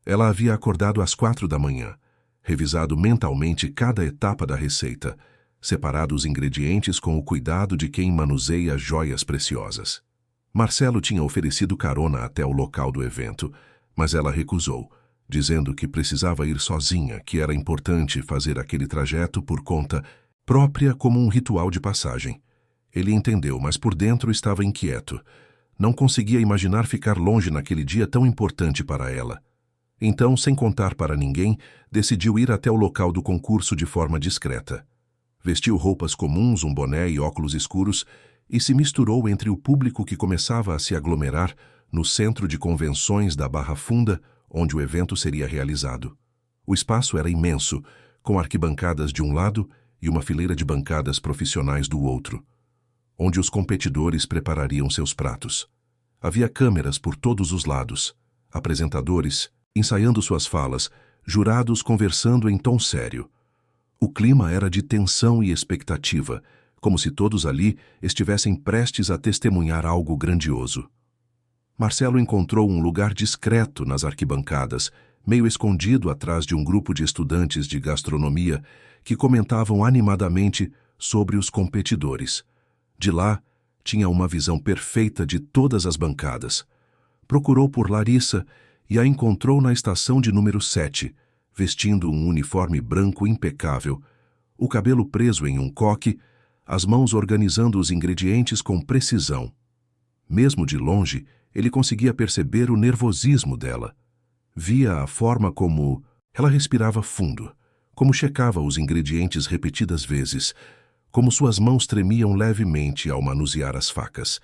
Ela havia acordado às 4 da manhã, revisado mentalmente cada etapa da receita, separado os ingredientes com o cuidado de quem manuseia joias preciosas. Marcelo tinha oferecido carona até o local do evento, mas ela recusou, dizendo que precisava ir sozinha, que era importante fazer aquele trajeto por conta própria como um ritual de passagem. Ele entendeu, mas por dentro estava inquieto. Não conseguia imaginar ficar longe naquele dia tão importante para ela. Então, sem contar para ninguém, decidiu ir até o local do concurso de forma discreta. Vestiu roupas comuns, um boné e óculos escuros e se misturou entre o público que começava a se aglomerar no centro de convenções da Barra Funda, onde o evento seria realizado. O espaço era imenso, com arquibancadas de um lado e uma fileira de bancadas profissionais do outro, onde os competidores preparariam seus pratos. Havia câmeras por todos os lados, apresentadores ensaiando suas falas, jurados conversando em tom sério. O clima era de tensão e expectativa, como se todos ali estivessem prestes a testemunhar algo grandioso. Marcelo encontrou um lugar discreto nas arquibancadas, meio escondido atrás de um grupo de estudantes de gastronomia que comentavam animadamente sobre os competidores. De lá, tinha uma visão perfeita de todas as bancadas. Procurou por Larissa e a encontrou na estação de número 7, vestindo um uniforme branco impecável, o cabelo preso em um coque, as mãos organizando os ingredientes com precisão. Mesmo de longe, ele conseguia perceber o nervosismo dela. Via a forma como ela respirava fundo, como checava os ingredientes repetidas vezes, como suas mãos tremiam levemente ao manusear as facas.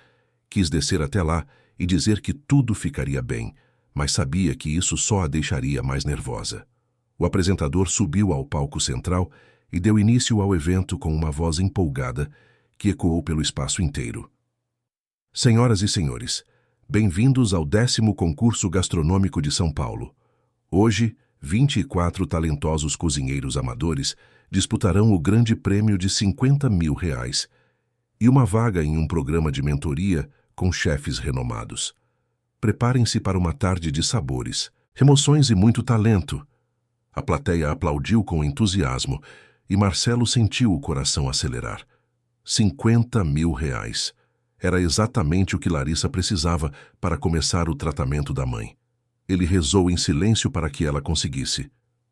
Quis descer até lá e dizer que tudo ficaria bem, mas sabia que isso só a deixaria mais nervosa. O apresentador subiu ao palco central e deu início ao evento com uma voz empolgada que ecoou pelo espaço inteiro. Senhoras e senhores, bem-vindos ao 10º Concurso Gastronômico de São Paulo. Hoje, 24 talentosos cozinheiros amadores disputarão o grande prêmio de R$50 mil e uma vaga em um programa de mentoria com chefes renomados. Preparem-se para uma tarde de sabores, emoções e muito talento. A plateia aplaudiu com entusiasmo e Marcelo sentiu o coração acelerar. R$50 mil. Era exatamente o que Larissa precisava para começar o tratamento da mãe. Ele rezou em silêncio para que ela conseguisse.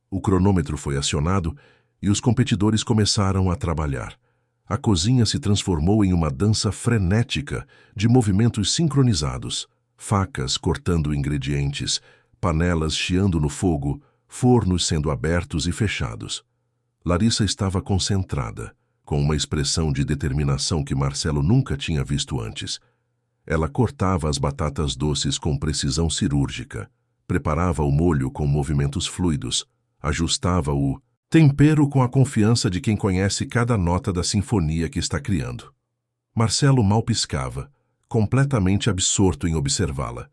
O cronômetro foi acionado e os competidores começaram a trabalhar. A cozinha se transformou em uma dança frenética de movimentos sincronizados. Facas cortando ingredientes, panelas chiando no fogo, fornos sendo abertos e fechados. Larissa estava concentrada, com uma expressão de determinação que Marcelo nunca tinha visto antes. Ela cortava as batatas doces com precisão cirúrgica, Preparava o molho com movimentos fluidos, ajustava o tempero com a confiança de quem conhece cada nota da sinfonia que está criando. Marcelo mal piscava, completamente absorto em observá-la.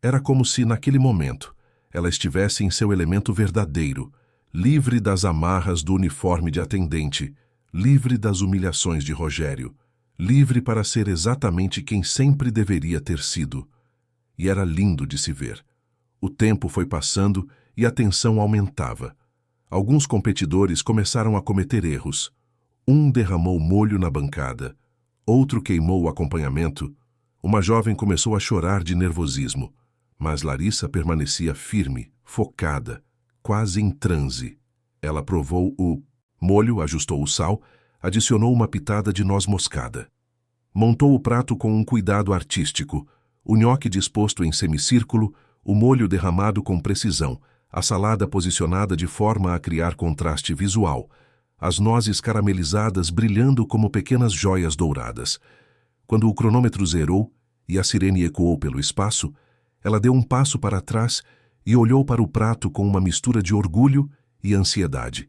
Era como se, naquele momento, ela estivesse em seu elemento verdadeiro, livre das amarras do uniforme de atendente, livre das humilhações de Rogério, livre para ser exatamente quem sempre deveria ter sido. E era lindo de se ver. O tempo foi passando e a tensão aumentava. Alguns competidores começaram a cometer erros. Um derramou molho na bancada, outro queimou o acompanhamento. Uma jovem começou a chorar de nervosismo, mas Larissa permanecia firme, focada, quase em transe. Ela provou o molho, ajustou o sal, adicionou uma pitada de noz moscada. Montou o prato com um cuidado artístico, o nhoque disposto em semicírculo, o molho derramado com precisão, a salada posicionada de forma a criar contraste visual, as nozes caramelizadas brilhando como pequenas joias douradas. Quando o cronômetro zerou e a sirene ecoou pelo espaço, ela deu um passo para trás e olhou para o prato com uma mistura de orgulho e ansiedade.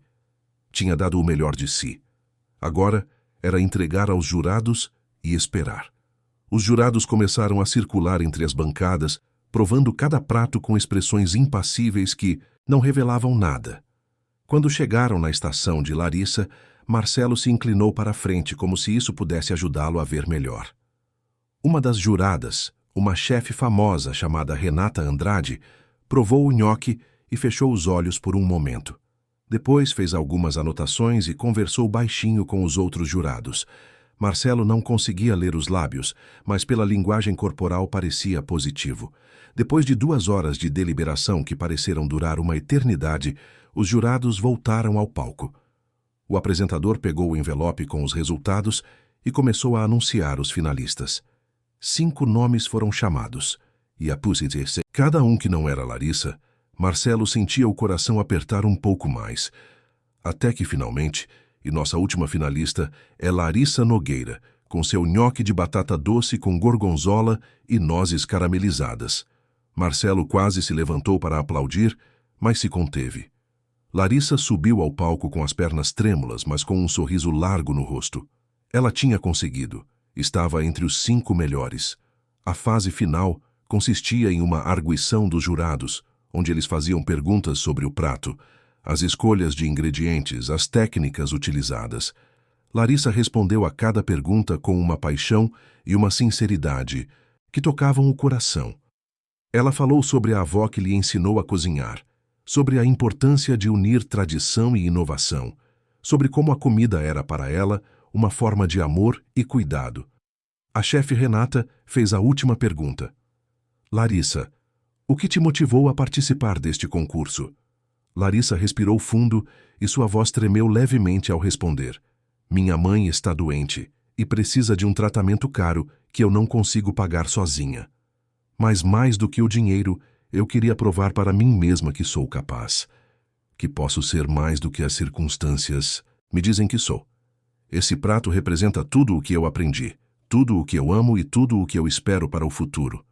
Tinha dado o melhor de si. Agora era entregar aos jurados e esperar. Os jurados começaram a circular entre as bancadas, provando cada prato com expressões impassíveis que não revelavam nada. Quando chegaram na estação de Larissa, Marcelo se inclinou para a frente como se isso pudesse ajudá-lo a ver melhor. Uma das juradas, uma chefe famosa chamada Renata Andrade, provou o nhoque e fechou os olhos por um momento. Depois fez algumas anotações e conversou baixinho com os outros jurados. Marcelo não conseguia ler os lábios, mas pela linguagem corporal parecia positivo. Depois de 2 horas de deliberação que pareceram durar uma eternidade, os jurados voltaram ao palco. O apresentador pegou o envelope com os resultados e começou a anunciar os finalistas. 5 nomes foram chamados, e a Pussy, cada um que não era Larissa, Marcelo sentia o coração apertar um pouco mais. Até que, finalmente, e nossa última finalista é Larissa Nogueira, com seu nhoque de batata doce com gorgonzola e nozes caramelizadas. Marcelo quase se levantou para aplaudir, mas se conteve. Larissa subiu ao palco com as pernas trêmulas, mas com um sorriso largo no rosto. Ela tinha conseguido. Estava entre os 5 melhores. A fase final consistia em uma arguição dos jurados, onde eles faziam perguntas sobre o prato, as escolhas de ingredientes, as técnicas utilizadas. Larissa respondeu a cada pergunta com uma paixão e uma sinceridade que tocavam o coração. Ela falou sobre a avó que lhe ensinou a cozinhar, sobre a importância de unir tradição e inovação, sobre como a comida era para ela uma forma de amor e cuidado. A chefe Renata fez a última pergunta. Larissa, o que te motivou a participar deste concurso? Larissa respirou fundo e sua voz tremeu levemente ao responder. Minha mãe está doente e precisa de um tratamento caro que eu não consigo pagar sozinha. Mas mais do que o dinheiro, eu queria provar para mim mesma que sou capaz. Que posso ser mais do que as circunstâncias me dizem que sou. Esse prato representa tudo o que eu aprendi, tudo o que eu amo e tudo o que eu espero para o futuro.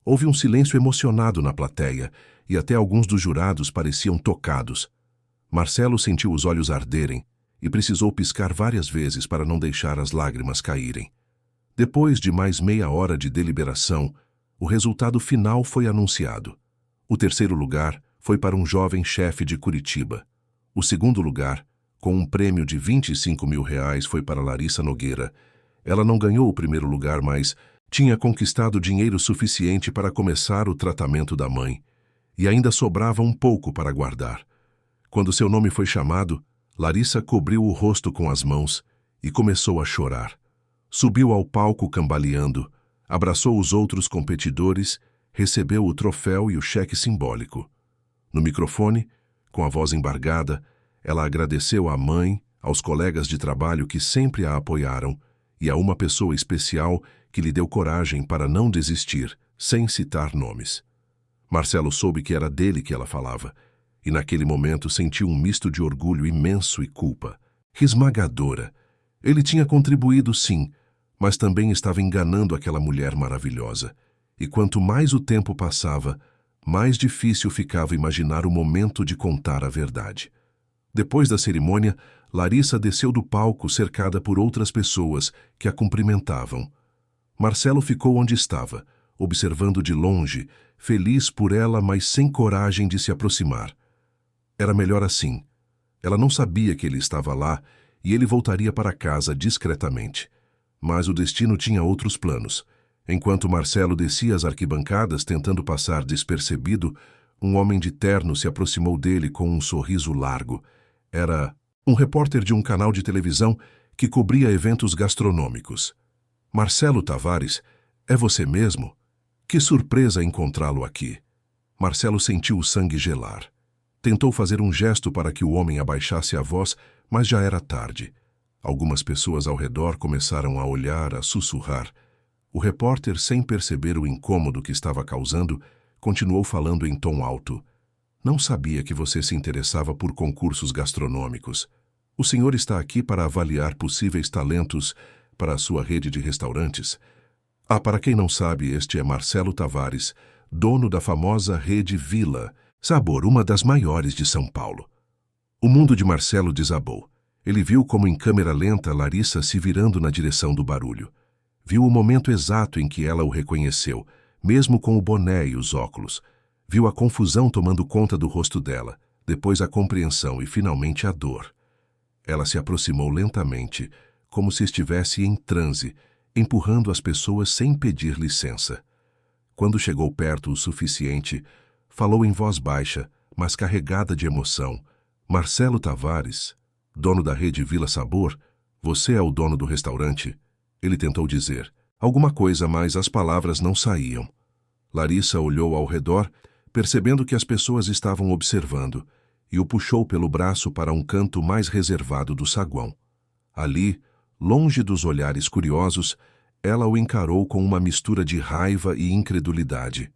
Houve um silêncio emocionado na plateia e até alguns dos jurados pareciam tocados. Marcelo sentiu os olhos arderem e precisou piscar várias vezes para não deixar as lágrimas caírem. Depois de mais meia hora de deliberação, o resultado final foi anunciado. O 3º lugar foi para um jovem chefe de Curitiba. O 2º lugar, com um prêmio de R$25 mil, foi para Larissa Nogueira. Ela não ganhou o 1º lugar, mas tinha conquistado dinheiro suficiente para começar o tratamento da mãe, e ainda sobrava um pouco para guardar. Quando seu nome foi chamado, Larissa cobriu o rosto com as mãos e começou a chorar. Subiu ao palco cambaleando, abraçou os outros competidores, recebeu o troféu e o cheque simbólico. No microfone, com a voz embargada, ela agradeceu à mãe, aos colegas de trabalho que sempre a apoiaram e a uma pessoa especial que lhe deu coragem para não desistir, sem citar nomes. Marcelo soube que era dele que ela falava, e naquele momento sentiu um misto de orgulho imenso e culpa, esmagadora. Ele tinha contribuído, sim, mas também estava enganando aquela mulher maravilhosa. E quanto mais o tempo passava, mais difícil ficava imaginar o momento de contar a verdade. Depois da cerimônia, Larissa desceu do palco cercada por outras pessoas que a cumprimentavam. Marcelo ficou onde estava, observando de longe, feliz por ela, mas sem coragem de se aproximar. Era melhor assim. Ela não sabia que ele estava lá e ele voltaria para casa discretamente. Mas o destino tinha outros planos. Enquanto Marcelo descia as arquibancadas tentando passar despercebido, um homem de terno se aproximou dele com um sorriso largo. Era um repórter de um canal de televisão que cobria eventos gastronômicos. Marcelo Tavares, é você mesmo? Que surpresa encontrá-lo aqui. Marcelo sentiu o sangue gelar. Tentou fazer um gesto para que o homem abaixasse a voz, mas já era tarde. Algumas pessoas ao redor começaram a olhar, a sussurrar. O repórter, sem perceber o incômodo que estava causando, continuou falando em tom alto. Não sabia que você se interessava por concursos gastronômicos. O senhor está aqui para avaliar possíveis talentos para a sua rede de restaurantes. Para quem não sabe, este é Marcelo Tavares, dono da famosa rede Vila Sabor, uma das maiores de São Paulo. O mundo de Marcelo desabou. Ele viu como em câmera lenta Larissa se virando na direção do barulho. Viu o momento exato em que ela o reconheceu, mesmo com o boné e os óculos. Viu a confusão tomando conta do rosto dela, depois a compreensão e finalmente a dor. Ela se aproximou lentamente, como se estivesse em transe, empurrando as pessoas sem pedir licença. Quando chegou perto o suficiente, falou em voz baixa, mas carregada de emoção. Marcelo Tavares, dono da rede Vila Sabor, você é o dono do restaurante? Ele tentou dizer alguma coisa, mas as palavras não saíam. Larissa olhou ao redor, percebendo que as pessoas estavam observando, e o puxou pelo braço para um canto mais reservado do saguão. Ali, longe dos olhares curiosos, ela o encarou com uma mistura de raiva e incredulidade.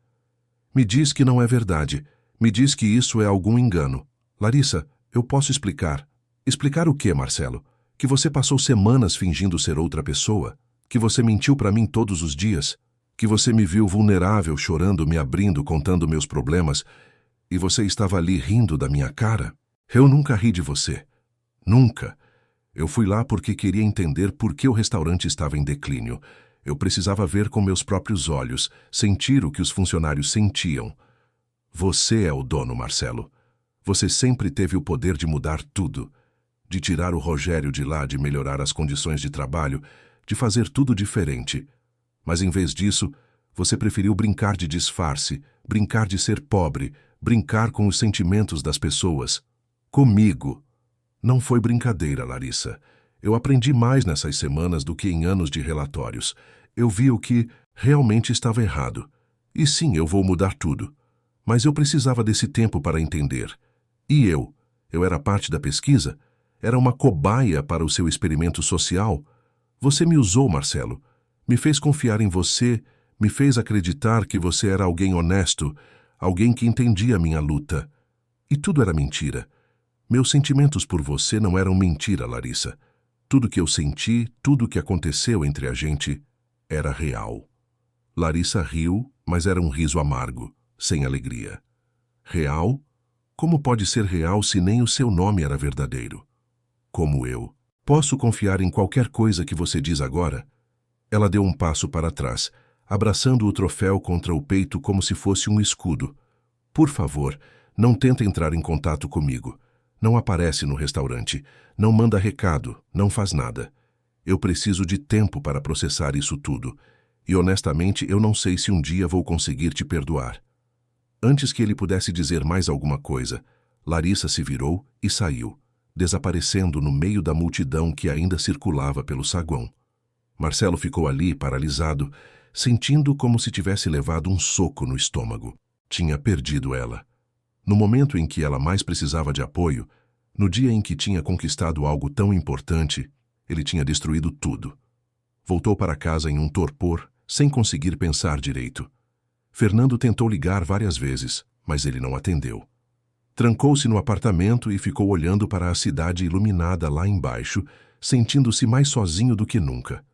Me diz que não é verdade. Me diz que isso é algum engano. Larissa, eu posso explicar. Explicar o quê, Marcelo? Que você passou semanas fingindo ser outra pessoa? Que você mentiu para mim todos os dias? Que você me viu vulnerável, chorando, me abrindo, contando meus problemas, e você estava ali rindo da minha cara? Eu nunca ri de você. Nunca. Eu fui lá porque queria entender por que o restaurante estava em declínio. Eu precisava ver com meus próprios olhos, sentir o que os funcionários sentiam. Você é o dono, Marcelo. Você sempre teve o poder de mudar tudo. De tirar o Rogério de lá, de melhorar as condições de trabalho, de fazer tudo diferente. Mas em vez disso, você preferiu brincar de disfarce, brincar de ser pobre, brincar com os sentimentos das pessoas. Comigo. Não foi brincadeira, Larissa. Eu aprendi mais nessas semanas do que em anos de relatórios. Eu vi o que realmente estava errado. E sim, eu vou mudar tudo. Mas eu precisava desse tempo para entender. E eu? Eu era parte da pesquisa? Era uma cobaia para o seu experimento social? Você me usou, Marcelo. Me fez confiar em você, me fez acreditar que você era alguém honesto, alguém que entendia a minha luta. E tudo era mentira. Meus sentimentos por você não eram mentira, Larissa. Tudo que eu senti, tudo que aconteceu entre a gente, era real. Larissa riu, mas era um riso amargo, sem alegria. Real? Como pode ser real se nem o seu nome era verdadeiro? Como eu. Posso confiar em qualquer coisa que você diz agora? Ela deu um passo para trás, abraçando o troféu contra o peito como se fosse um escudo. Por favor, não tenta entrar em contato comigo. Não aparece no restaurante, não manda recado, não faz nada. Eu preciso de tempo para processar isso tudo, e honestamente eu não sei se um dia vou conseguir te perdoar. Antes que ele pudesse dizer mais alguma coisa, Larissa se virou e saiu, desaparecendo no meio da multidão que ainda circulava pelo saguão. Marcelo ficou ali, paralisado, sentindo como se tivesse levado um soco no estômago. Tinha perdido ela. No momento em que ela mais precisava de apoio, no dia em que tinha conquistado algo tão importante, ele tinha destruído tudo. Voltou para casa em um torpor, sem conseguir pensar direito. Fernando tentou ligar várias vezes, mas ele não atendeu. Trancou-se no apartamento e ficou olhando para a cidade iluminada lá embaixo, sentindo-se mais sozinho do que nunca.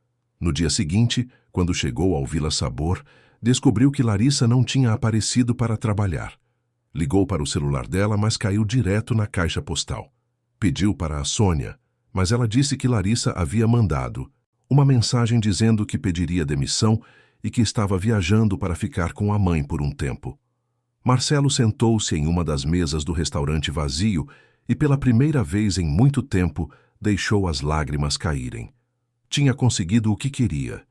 No dia seguinte, quando chegou ao Vila Sabor, Descobriu que Larissa não tinha aparecido para trabalhar. Ligou para o celular dela, mas caiu direto na caixa postal. Pediu para a Sônia, mas ela disse que Larissa havia mandado uma mensagem dizendo que pediria demissão e que estava viajando para ficar com a mãe por um tempo. Marcelo sentou-se em uma das mesas do restaurante vazio e, pela primeira vez em muito tempo, deixou as lágrimas caírem. Tinha conseguido o que queria,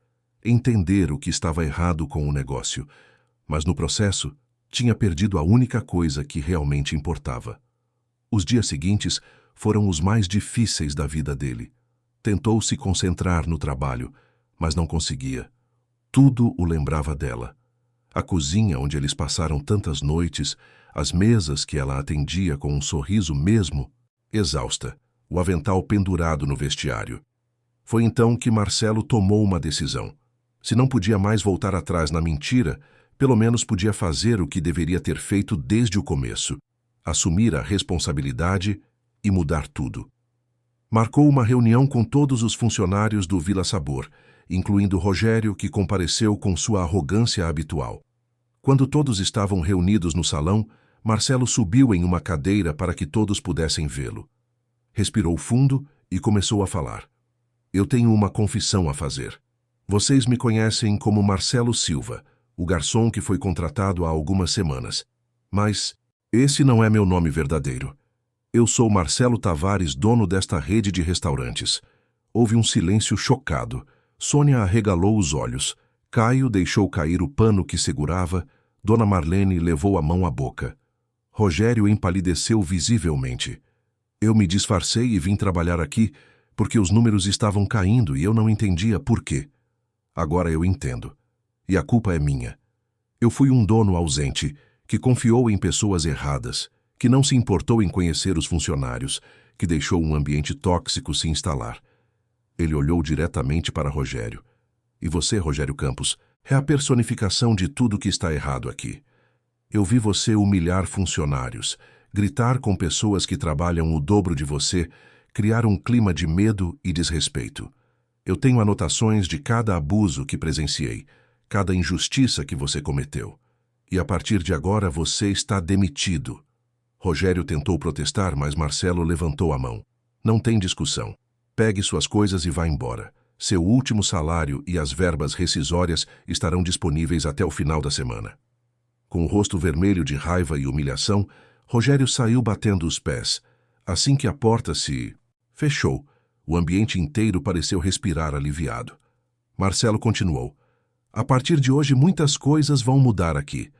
entender o que estava errado com o negócio, mas no processo tinha perdido a única coisa que realmente importava. Os dias seguintes foram os mais difíceis da vida dele. Tentou se concentrar no trabalho, mas não conseguia. Tudo o lembrava dela. A cozinha onde eles passaram tantas noites, as mesas que ela atendia com um sorriso mesmo exausta, o avental pendurado no vestiário. Foi então que Marcelo tomou uma decisão. Se não podia mais voltar atrás na mentira, pelo menos podia fazer o que deveria ter feito desde o começo: assumir a responsabilidade e mudar tudo. Marcou uma reunião com todos os funcionários do Vila Sabor, incluindo Rogério, que compareceu com sua arrogância habitual. Quando todos estavam reunidos no salão, Marcelo subiu em uma cadeira para que todos pudessem vê-lo. Respirou fundo e começou a falar. Eu tenho uma confissão a fazer. Vocês me conhecem como Marcelo Silva, o garçom que foi contratado há algumas semanas. Mas esse não é meu nome verdadeiro. Eu sou Marcelo Tavares, dono desta rede de restaurantes. Houve um silêncio chocado. Sônia arregalou os olhos. Caio deixou cair o pano que segurava. Dona Marlene levou a mão à boca. Rogério empalideceu visivelmente. Eu me disfarcei e vim trabalhar aqui porque os números estavam caindo e eu não entendia por quê. Agora eu entendo. E a culpa é minha. Eu fui um dono ausente, que confiou em pessoas erradas, que não se importou em conhecer os funcionários, que deixou um ambiente tóxico se instalar. Ele olhou diretamente para Rogério. E você, Rogério Campos, é a personificação de tudo que está errado aqui. Eu vi você humilhar funcionários, gritar com pessoas que trabalham o dobro de você, criar um clima de medo e desrespeito. Eu tenho anotações de cada abuso que presenciei, cada injustiça que você cometeu. E a partir de agora você está demitido. Rogério tentou protestar, mas Marcelo levantou a mão. Não tem discussão. Pegue suas coisas e vá embora. Seu último salário e as verbas rescisórias estarão disponíveis até o final da semana. Com o rosto vermelho de raiva e humilhação, Rogério saiu batendo os pés. Assim que a porta se fechou, o ambiente inteiro pareceu respirar aliviado. Marcelo continuou. A partir de hoje muitas coisas vão mudar aqui.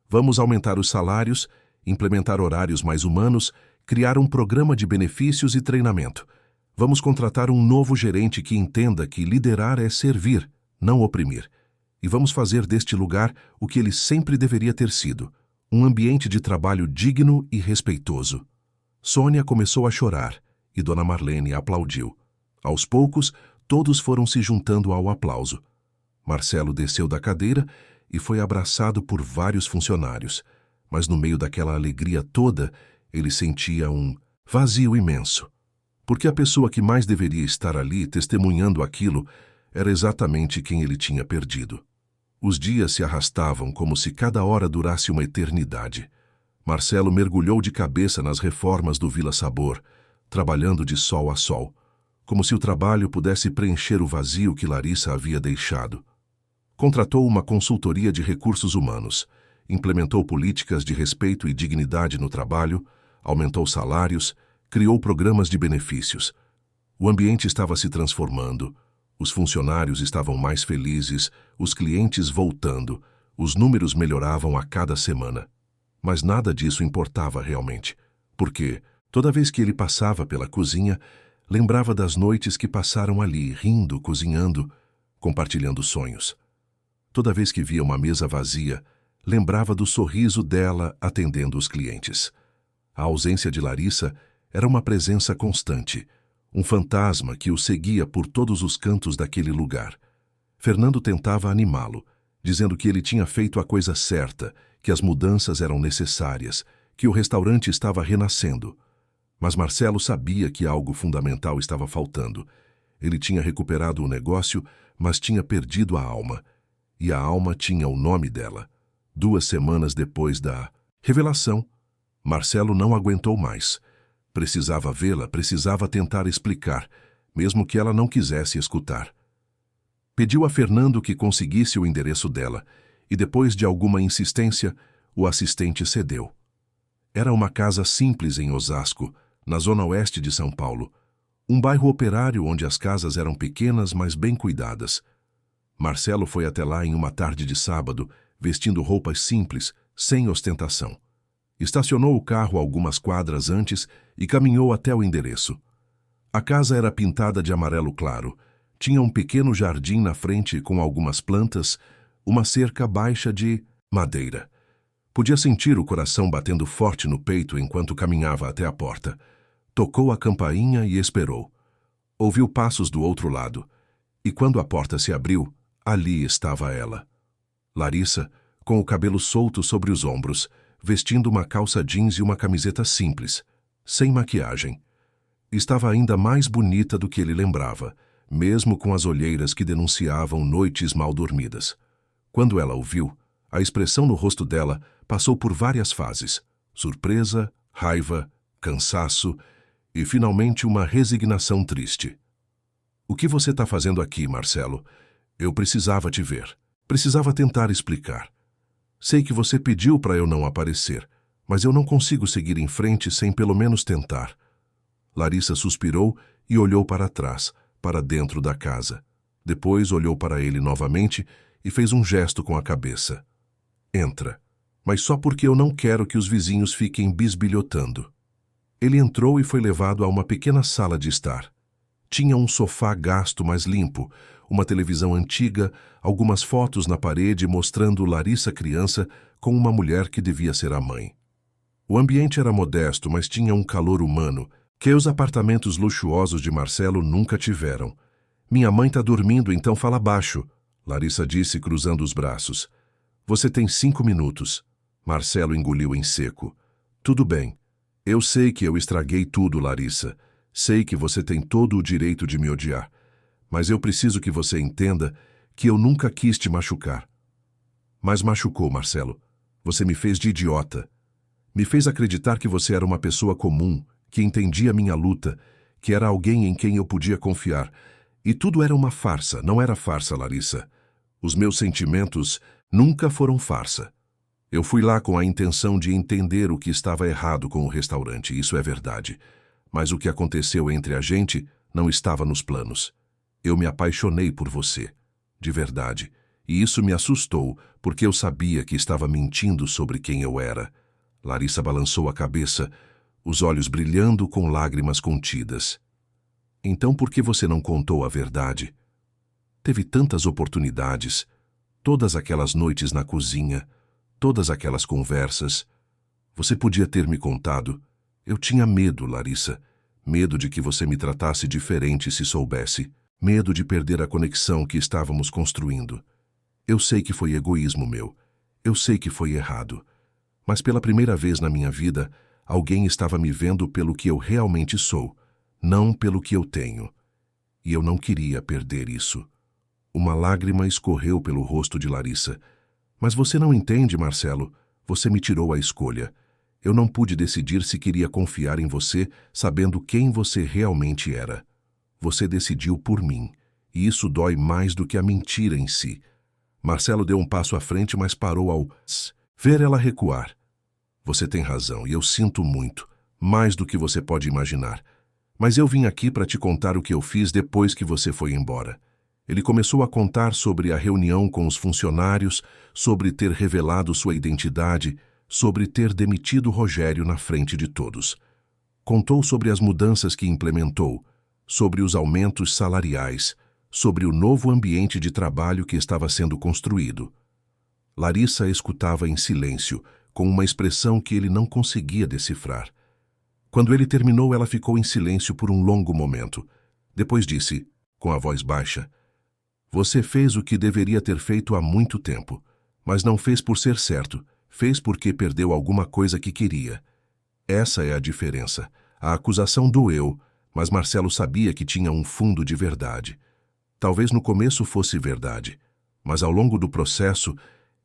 Vamos aumentar os salários, implementar horários mais humanos, criar um programa de benefícios e treinamento. Vamos contratar um novo gerente que entenda que liderar é servir, não oprimir. E vamos fazer deste lugar o que ele sempre deveria ter sido, um ambiente de trabalho digno e respeitoso. Sônia começou a chorar e Dona Marlene aplaudiu. Aos poucos, todos foram se juntando ao aplauso. Marcelo desceu da cadeira e foi abraçado por vários funcionários, mas no meio daquela alegria toda, ele sentia um vazio imenso. Porque a pessoa que mais deveria estar ali testemunhando aquilo era exatamente quem ele tinha perdido. Os dias se arrastavam como se cada hora durasse uma eternidade. Marcelo mergulhou de cabeça nas reformas do Vila Sabor, trabalhando de sol a sol, como se o trabalho pudesse preencher o vazio que Larissa havia deixado. Contratou uma consultoria de recursos humanos, implementou políticas de respeito e dignidade no trabalho, aumentou salários, criou programas de benefícios. O ambiente estava se transformando, os funcionários estavam mais felizes, os clientes voltando, os números melhoravam a cada semana. Mas nada disso importava realmente, porque, toda vez que ele passava pela cozinha, lembrava das noites que passaram ali, rindo, cozinhando, compartilhando sonhos. Toda vez que via uma mesa vazia, lembrava do sorriso dela atendendo os clientes. A ausência de Larissa era uma presença constante, um fantasma que o seguia por todos os cantos daquele lugar. Fernando tentava animá-lo, dizendo que ele tinha feito a coisa certa, que as mudanças eram necessárias, que o restaurante estava renascendo. Mas Marcelo sabia que algo fundamental estava faltando. Ele tinha recuperado o negócio, mas tinha perdido a alma. e a alma tinha o nome dela. 2 semanas depois da revelação, Marcelo não aguentou mais. Precisava vê-la, precisava tentar explicar, mesmo que ela não quisesse escutar. Pediu a Fernando que conseguisse o endereço dela, e depois de alguma insistência, o assistente cedeu. Era uma casa simples em Osasco, na zona oeste de São Paulo, um bairro operário onde as casas eram pequenas, mas bem cuidadas. Marcelo foi até lá em uma tarde de sábado, vestindo roupas simples, sem ostentação. Estacionou o carro algumas quadras antes e caminhou até o endereço. A casa era pintada de amarelo claro, tinha um pequeno jardim na frente com algumas plantas, uma cerca baixa de madeira. Podia sentir o coração batendo forte no peito enquanto caminhava até a porta. Tocou a campainha e esperou. Ouviu passos do outro lado, e quando a porta se abriu, ali estava ela. Larissa, com o cabelo solto sobre os ombros, vestindo uma calça jeans e uma camiseta simples, sem maquiagem. Estava ainda mais bonita do que ele lembrava, mesmo com as olheiras que denunciavam noites mal dormidas. Quando ela o viu, a expressão no rosto dela passou por várias fases: surpresa, raiva, cansaço e, finalmente, uma resignação triste. "O que você está fazendo aqui, Marcelo? Eu precisava te ver. Precisava tentar explicar. Sei que você pediu para eu não aparecer, mas eu não consigo seguir em frente sem pelo menos tentar." Larissa suspirou e olhou para trás, para dentro da casa. Depois olhou para ele novamente e fez um gesto com a cabeça. "Entra, mas só porque eu não quero que os vizinhos fiquem bisbilhotando." Ele entrou e foi levado a uma pequena sala de estar. Tinha um sofá gasto, mas limpo, uma televisão antiga, algumas fotos na parede mostrando Larissa criança com uma mulher que devia ser a mãe. O ambiente era modesto, mas tinha um calor humano que os apartamentos luxuosos de Marcelo nunca tiveram. "Minha mãe está dormindo, então fala baixo", Larissa disse cruzando os braços. "Você tem 5 minutos. Marcelo engoliu em seco. "Tudo bem. Eu sei que eu estraguei tudo, Larissa. Sei que você tem todo o direito de me odiar. Mas eu preciso que você entenda que eu nunca quis te machucar." "Mas machucou, Marcelo. Você me fez de idiota. Me fez acreditar que você era uma pessoa comum, que entendia minha luta, que era alguém em quem eu podia confiar. E tudo era uma farsa, não era farsa, Larissa. Os meus sentimentos nunca foram farsa. Eu fui lá com a intenção de entender o que estava errado com o restaurante, isso é verdade. Mas o que aconteceu entre a gente não estava nos planos. Eu me apaixonei por você, de verdade, e isso me assustou, porque eu sabia que estava mentindo sobre quem eu era." Larissa balançou a cabeça, os olhos brilhando com lágrimas contidas. "Então por que você não contou a verdade? Teve tantas oportunidades, todas aquelas noites na cozinha, todas aquelas conversas. Você podia ter me contado. Eu tinha medo, Larissa. Medo de que você me tratasse diferente se soubesse. Medo de perder a conexão que estávamos construindo. Eu sei que foi egoísmo meu. Eu sei que foi errado. Mas pela primeira vez na minha vida, alguém estava me vendo pelo que eu realmente sou, não pelo que eu tenho. E eu não queria perder isso." Uma lágrima escorreu pelo rosto de Larissa. "Mas você não entende, Marcelo. Você me tirou a escolha. Eu não pude decidir se queria confiar em você, sabendo quem você realmente era. Você decidiu por mim, e isso dói mais do que a mentira em si." Marcelo deu um passo à frente, mas parou ao ver ela recuar. "Você tem razão, e eu sinto muito, mais do que você pode imaginar. Mas eu vim aqui para te contar o que eu fiz depois que você foi embora." Ele começou a contar sobre a reunião com os funcionários, sobre ter revelado sua identidade, sobre ter demitido Rogério na frente de todos. Contou sobre as mudanças que implementou, sobre os aumentos salariais, sobre o novo ambiente de trabalho que estava sendo construído. Larissa escutava em silêncio, com uma expressão que ele não conseguia decifrar. Quando ele terminou, ela ficou em silêncio por um longo momento. Depois disse, com a voz baixa, "Você fez o que deveria ter feito há muito tempo, mas não fez por ser certo, fez porque perdeu alguma coisa que queria. Essa é a diferença. A acusação doeu, mas Marcelo sabia que tinha um fundo de verdade. Talvez no começo fosse verdade, Mas ao longo do processo,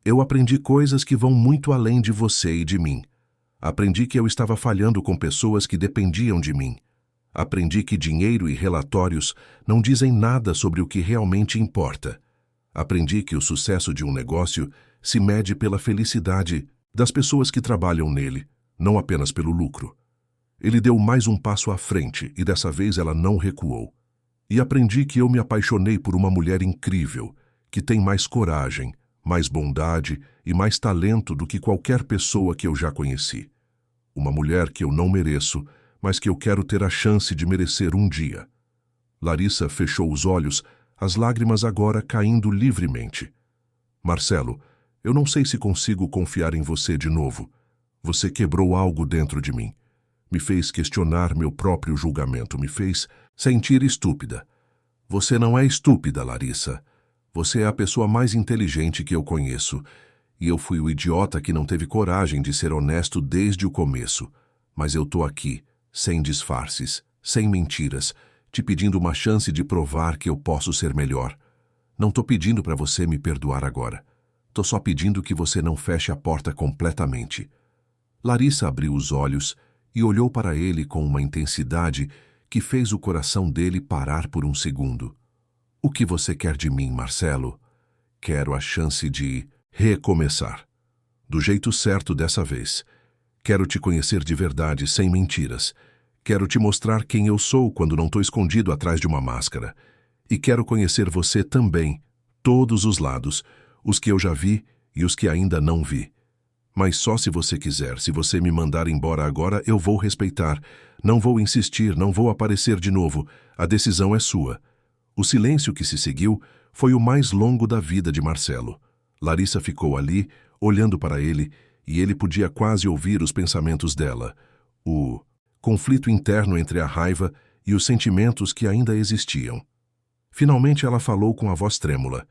eu aprendi coisas que vão muito além de você e de mim. Aprendi que eu estava falhando com pessoas que dependiam de mim. Aprendi que dinheiro e relatórios não dizem nada sobre o que realmente importa. Aprendi que o sucesso de um negócio se mede pela felicidade das pessoas que trabalham nele, não apenas pelo lucro. Ele deu mais um passo à frente e dessa vez ela não recuou. E aprendi que eu me apaixonei por uma mulher incrível, que tem mais coragem, mais bondade e mais talento do que qualquer pessoa que eu já conheci. Uma mulher que eu não mereço, mas que eu quero ter a chance de merecer um dia. Larissa fechou os olhos, as lágrimas agora caindo livremente. Marcelo, eu não sei se consigo confiar em você de novo. Você quebrou algo dentro de mim. Me fez questionar meu próprio julgamento, me fez sentir estúpida. Você não é estúpida, Larissa. Você é a pessoa mais inteligente que eu conheço. E eu fui o idiota que não teve coragem de ser honesto desde o começo. Mas eu tô aqui, sem disfarces, sem mentiras, te pedindo uma chance de provar que eu posso ser melhor. Não tô pedindo para você me perdoar agora. Tô só pedindo que você não feche a porta completamente. Larissa abriu os olhos e olhou para ele com uma intensidade que fez o coração dele parar por um segundo. O que você quer de mim, Marcelo? Quero a chance de recomeçar. Do jeito certo dessa vez. Quero te conhecer de verdade, sem mentiras. Quero te mostrar quem eu sou quando não estou escondido atrás de uma máscara. E quero conhecer você também, todos os lados, os que eu já vi e os que ainda não vi. Mas só se você quiser, se você me mandar embora agora, eu vou respeitar. Não vou insistir, não vou aparecer de novo. A decisão é sua. O silêncio que se seguiu foi o mais longo da vida de Marcelo. Larissa ficou ali, olhando para ele, e ele podia quase ouvir os pensamentos dela. O conflito interno entre a raiva e os sentimentos que ainda existiam. Finalmente ela falou com a voz trêmula.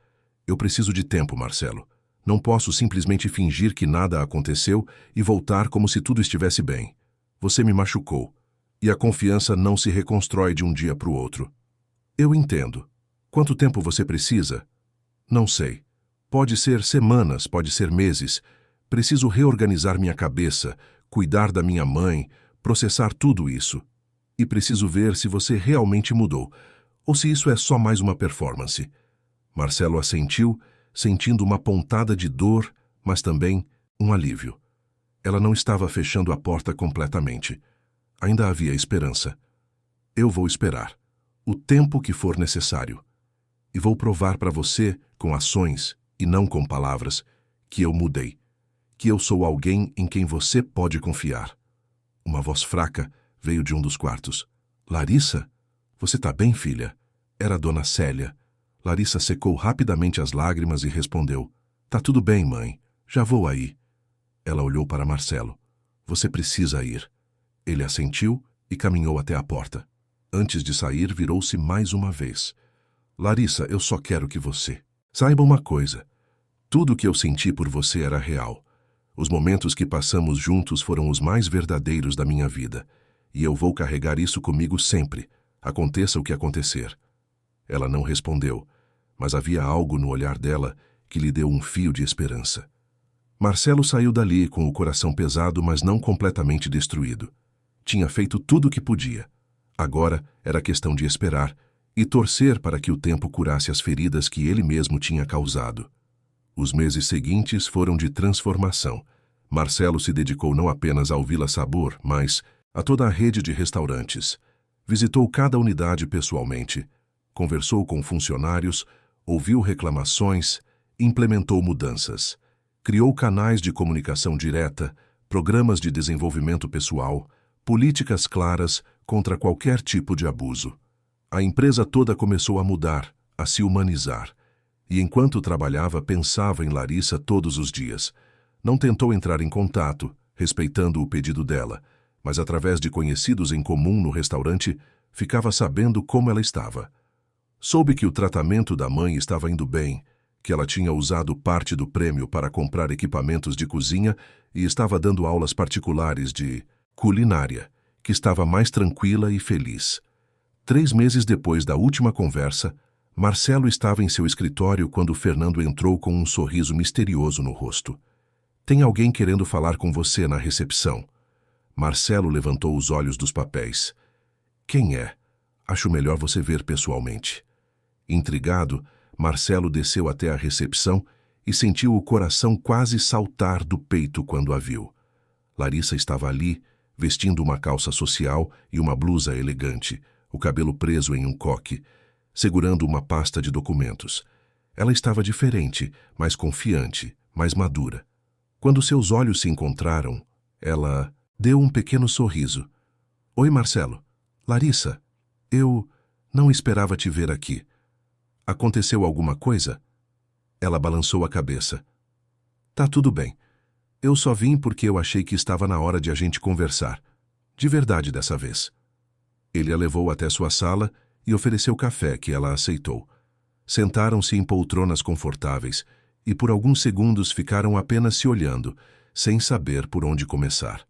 Eu preciso de tempo, Marcelo. Não posso simplesmente fingir que nada aconteceu e voltar como se tudo estivesse bem. Você me machucou, e a confiança não se reconstrói de um dia para o outro. Eu entendo. Quanto tempo você precisa? Não sei. Pode ser semanas, pode ser meses. Preciso reorganizar minha cabeça, cuidar da minha mãe, processar tudo isso. E preciso ver se você realmente mudou, ou se isso é só mais uma performance. Marcelo assentiu, sentindo uma pontada de dor, mas também um alívio. Ela não estava fechando a porta completamente. Ainda havia esperança. Eu vou esperar, o tempo que for necessário. E vou provar para você, com ações e não com palavras, que eu mudei, que eu sou alguém em quem você pode confiar. Uma voz fraca veio de um dos quartos. Larissa? Você tá bem, filha? Era a dona Célia. Larissa secou rapidamente as lágrimas e respondeu. Tá tudo bem, mãe. Já vou aí. Ela olhou para Marcelo. Você precisa ir. Ele assentiu e caminhou até a porta. Antes de sair, virou-se mais uma vez. Larissa, eu só quero que você saiba uma coisa. Tudo o que eu senti por você era real. Os momentos que passamos juntos foram os mais verdadeiros da minha vida. E eu vou carregar isso comigo sempre, aconteça o que acontecer. Ela não respondeu, mas havia algo no olhar dela que lhe deu um fio de esperança. Marcelo saiu dali com o coração pesado, mas não completamente destruído. Tinha feito tudo o que podia. Agora era questão de esperar e torcer para que o tempo curasse as feridas que ele mesmo tinha causado. Os meses seguintes foram de transformação. Marcelo se dedicou não apenas ao Vila Sabor, mas a toda a rede de restaurantes. Visitou cada unidade pessoalmente, conversou com funcionários, ouviu reclamações, implementou mudanças. Criou canais de comunicação direta, programas de desenvolvimento pessoal, políticas claras contra qualquer tipo de abuso. A empresa toda começou a mudar, a se humanizar. E enquanto trabalhava, pensava em Larissa todos os dias. Não tentou entrar em contato, respeitando o pedido dela, mas através de conhecidos em comum no restaurante, ficava sabendo como ela estava. Soube que o tratamento da mãe estava indo bem, que ela tinha usado parte do prêmio para comprar equipamentos de cozinha e estava dando aulas particulares de culinária, que estava mais tranquila e feliz. 3 meses depois da última conversa, Marcelo estava em seu escritório quando Fernando entrou com um sorriso misterioso no rosto. Tem alguém querendo falar com você na recepção. Marcelo levantou os olhos dos papéis. Quem é? Acho melhor você ver pessoalmente. Intrigado, Marcelo desceu até a recepção e sentiu o coração quase saltar do peito quando a viu. Larissa estava ali, vestindo uma calça social e uma blusa elegante, o cabelo preso em um coque, segurando uma pasta de documentos. Ela estava diferente, mais confiante, mais madura. Quando seus olhos se encontraram, ela deu um pequeno sorriso. Oi, Marcelo. Larissa, eu não esperava te ver aqui. Aconteceu alguma coisa? Ela balançou a cabeça. Tá tudo bem. Eu só vim porque eu achei que estava na hora de a gente conversar. De verdade dessa vez. Ele a levou até sua sala e ofereceu café, que ela aceitou. Sentaram-se em poltronas confortáveis e por alguns segundos ficaram apenas se olhando, sem saber por onde começar.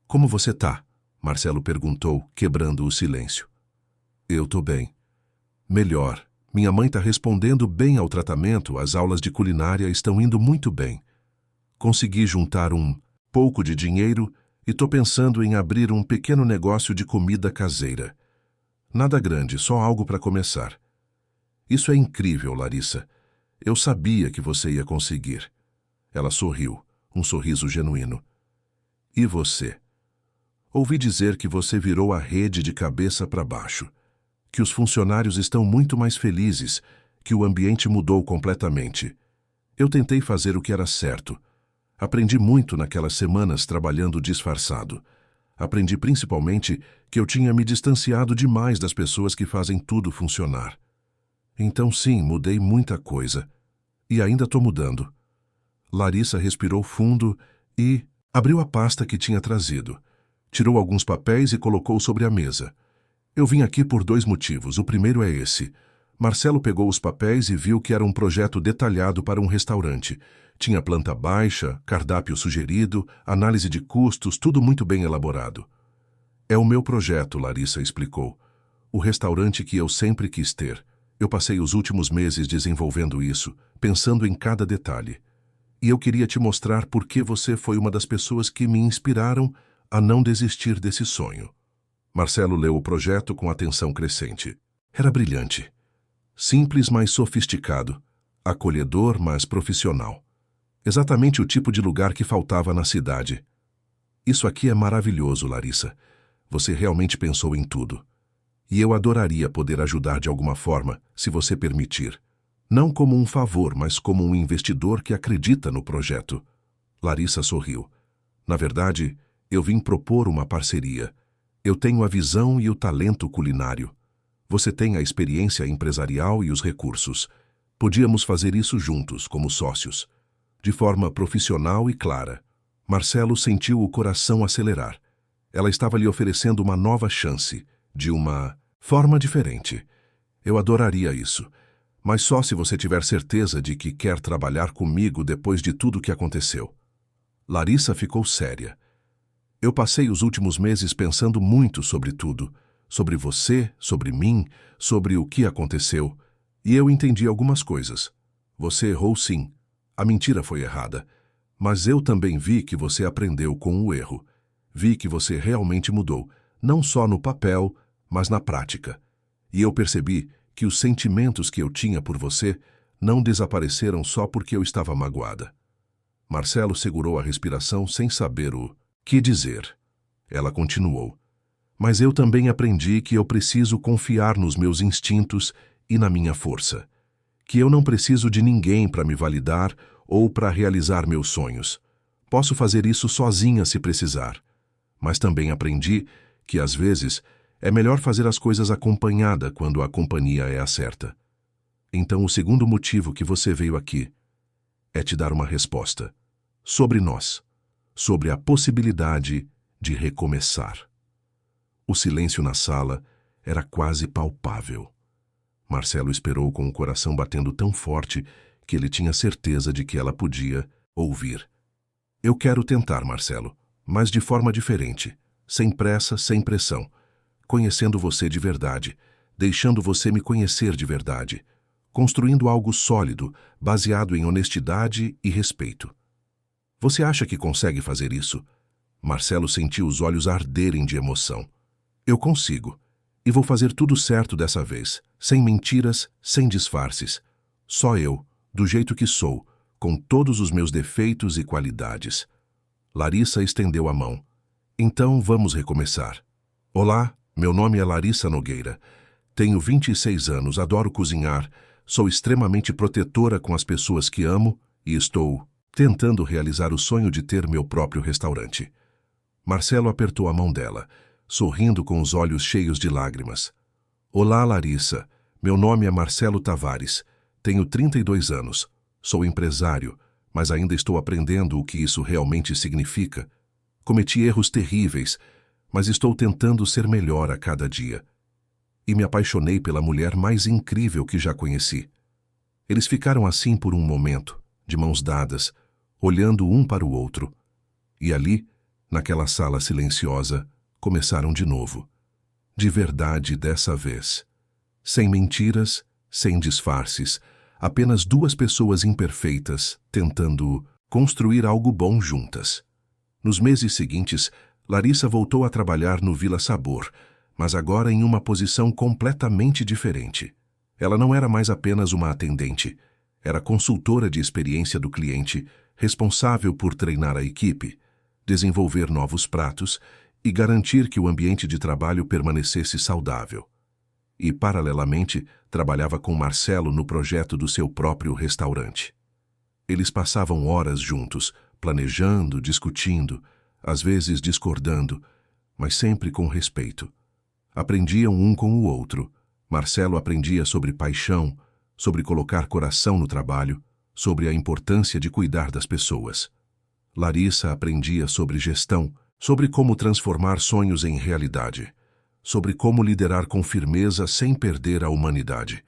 Como você tá? Marcelo perguntou, quebrando o silêncio. Eu tô bem. Melhor. Minha mãe tá respondendo bem ao tratamento, as aulas de culinária estão indo muito bem. Consegui juntar um pouco de dinheiro e tô pensando em abrir um pequeno negócio de comida caseira. Nada grande, só algo para começar. Isso é incrível, Larissa. Eu sabia que você ia conseguir. Ela sorriu, um sorriso genuíno. E você? Ouvi dizer que você virou a rede de cabeça para baixo, que os funcionários estão muito mais felizes, que o ambiente mudou completamente. Eu tentei fazer o que era certo. Aprendi muito naquelas semanas trabalhando disfarçado. Aprendi principalmente que eu tinha me distanciado demais das pessoas que fazem tudo funcionar. Então sim, mudei muita coisa. E ainda estou mudando. Larissa respirou fundo e abriu a pasta que tinha trazido. Tirou alguns papéis e colocou sobre a mesa. Eu vim aqui por 2 motivos. O primeiro é esse. Marcelo pegou os papéis e viu que era um projeto detalhado para um restaurante. Tinha planta baixa, cardápio sugerido, análise de custos, tudo muito bem elaborado. É o meu projeto, Larissa explicou. O restaurante que eu sempre quis ter. Eu passei os últimos meses desenvolvendo isso, pensando em cada detalhe. E eu queria te mostrar por que você foi uma das pessoas que me inspiraram a não desistir desse sonho. Marcelo leu o projeto com atenção crescente. Era brilhante. Simples, mas sofisticado. Acolhedor, mas profissional. Exatamente o tipo de lugar que faltava na cidade. Isso aqui é maravilhoso, Larissa. Você realmente pensou em tudo. E eu adoraria poder ajudar de alguma forma, se você permitir. Não como um favor, mas como um investidor que acredita no projeto. Larissa sorriu. Na verdade, eu vim propor uma parceria. Eu tenho a visão e o talento culinário. Você tem a experiência empresarial e os recursos. Podíamos fazer isso juntos, como sócios. De forma profissional e clara. Marcelo sentiu o coração acelerar. Ela estava lhe oferecendo uma nova chance, de uma forma diferente. Eu adoraria isso, mas só se você tiver certeza de que quer trabalhar comigo depois de tudo que aconteceu. Larissa ficou séria. Eu passei os últimos meses pensando muito sobre tudo, sobre você, sobre mim, sobre o que aconteceu, e eu entendi algumas coisas. Você errou sim, a mentira foi errada, mas eu também vi que você aprendeu com o erro. Vi que você realmente mudou, não só no papel, mas na prática. E eu percebi que os sentimentos que eu tinha por você não desapareceram só porque eu estava magoada. Marcelo segurou a respiração sem saber o que dizer. Ela continuou. Mas eu também aprendi que eu preciso confiar nos meus instintos e na minha força. Que eu não preciso de ninguém para me validar ou para realizar meus sonhos. Posso fazer isso sozinha se precisar. Mas também aprendi que, às vezes, é melhor fazer as coisas acompanhada quando a companhia é a certa. Então, o segundo motivo que você veio aqui é te dar uma resposta. Sobre nós. Sobre a possibilidade de recomeçar. O silêncio na sala era quase palpável. Marcelo esperou com o coração batendo tão forte que ele tinha certeza de que ela podia ouvir. Eu quero tentar, Marcelo, mas de forma diferente, sem pressa, sem pressão, conhecendo você de verdade, deixando você me conhecer de verdade, construindo algo sólido, baseado em honestidade e respeito. Você acha que consegue fazer isso? Marcelo sentiu os olhos arderem de emoção. Eu consigo. E vou fazer tudo certo dessa vez, sem mentiras, sem disfarces. Só eu, do jeito que sou, com todos os meus defeitos e qualidades. Larissa estendeu a mão. Então vamos recomeçar. Olá, meu nome é Larissa Nogueira. Tenho 26 anos, adoro cozinhar, sou extremamente protetora com as pessoas que amo e estou tentando realizar o sonho de ter meu próprio restaurante. Marcelo apertou a mão dela, sorrindo com os olhos cheios de lágrimas. Olá, Larissa. Meu nome é Marcelo Tavares. Tenho 32 anos. Sou empresário, mas ainda estou aprendendo o que isso realmente significa. Cometi erros terríveis, mas estou tentando ser melhor a cada dia. E me apaixonei pela mulher mais incrível que já conheci. Eles ficaram assim por um momento, de mãos dadas, olhando um para o outro. E ali, naquela sala silenciosa, começaram de novo. De verdade dessa vez. Sem mentiras, sem disfarces, apenas duas pessoas imperfeitas tentando construir algo bom juntas. Nos meses seguintes, Larissa voltou a trabalhar no Vila Sabor, mas agora em uma posição completamente diferente. Ela não era mais apenas uma atendente, era consultora de experiência do cliente, responsável por treinar a equipe, desenvolver novos pratos e garantir que o ambiente de trabalho permanecesse saudável. E, paralelamente, trabalhava com Marcelo no projeto do seu próprio restaurante. Eles passavam horas juntos, planejando, discutindo, às vezes discordando, mas sempre com respeito. Aprendiam um com o outro. Marcelo aprendia sobre paixão, sobre colocar coração no trabalho, sobre a importância de cuidar das pessoas. Larissa aprendia sobre gestão, sobre como transformar sonhos em realidade, sobre como liderar com firmeza sem perder a humanidade.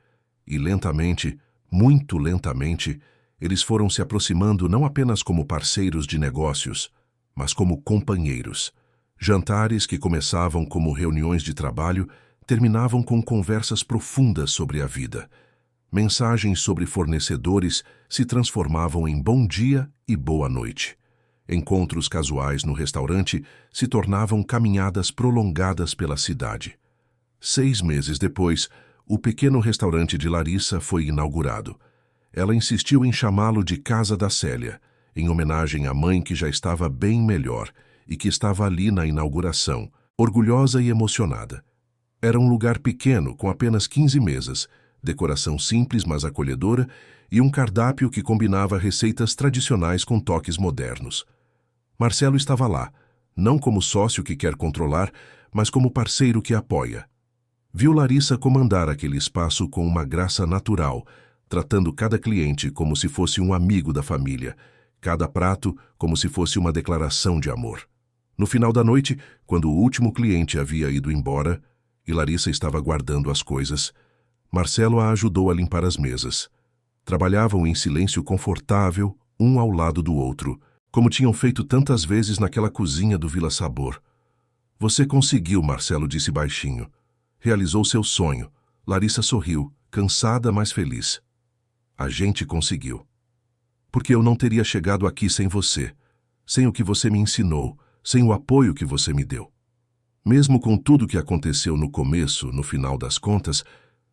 E lentamente, muito lentamente, eles foram se aproximando não apenas como parceiros de negócios, mas como companheiros. Jantares que começavam como reuniões de trabalho terminavam com conversas profundas sobre a vida. Mensagens sobre fornecedores se transformavam em bom dia e boa noite. Encontros casuais no restaurante se tornavam caminhadas prolongadas pela cidade. 6 meses depois, o pequeno restaurante de Larissa foi inaugurado. Ela insistiu em chamá-lo de Casa da Célia, em homenagem à mãe que já estava bem melhor e que estava ali na inauguração, orgulhosa e emocionada. Era um lugar pequeno, com apenas 15 mesas, decoração simples mas acolhedora e um cardápio que combinava receitas tradicionais com toques modernos. Marcelo estava lá, não como sócio que quer controlar, mas como parceiro que apoia. Viu Larissa comandar aquele espaço com uma graça natural, tratando cada cliente como se fosse um amigo da família, cada prato como se fosse uma declaração de amor. No final da noite, quando o último cliente havia ido embora e Larissa estava guardando as coisas, Marcelo a ajudou a limpar as mesas. Trabalhavam em silêncio confortável, um ao lado do outro, como tinham feito tantas vezes naquela cozinha do Vila Sabor. Você conseguiu, Marcelo disse baixinho. Realizou seu sonho. Larissa sorriu, cansada, mas feliz. A gente conseguiu. Porque eu não teria chegado aqui sem você, sem o que você me ensinou, sem o apoio que você me deu. Mesmo com tudo que aconteceu no começo, no final das contas,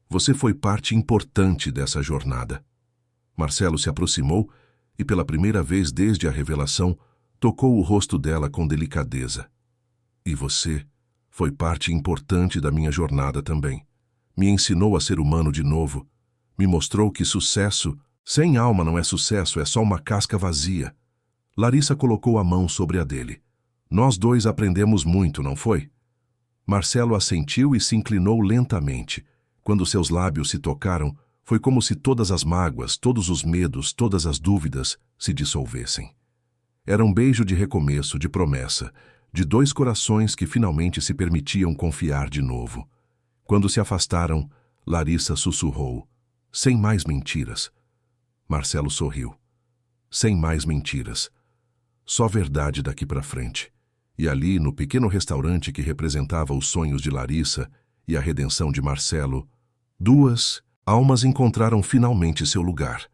você foi parte importante dessa jornada. Marcelo se aproximou e, pela primeira vez desde a revelação, tocou o rosto dela com delicadeza. E você foi parte importante da minha jornada também. Me ensinou a ser humano de novo. Me mostrou que sucesso sem alma não é sucesso, é só uma casca vazia. Larissa colocou a mão sobre a dele. Nós dois aprendemos muito, não foi? Marcelo assentiu e se inclinou lentamente. Quando seus lábios se tocaram, foi como se todas as mágoas, todos os medos, todas as dúvidas se dissolvessem. Era um beijo de recomeço, de promessa, de dois corações que finalmente se permitiam confiar de novo. Quando se afastaram, Larissa sussurrou, sem mais mentiras. Marcelo sorriu. Sem mais mentiras. Só verdade daqui para frente. E ali, no pequeno restaurante que representava os sonhos de Larissa, e a redenção de Marcelo, duas almas encontraram finalmente seu lugar.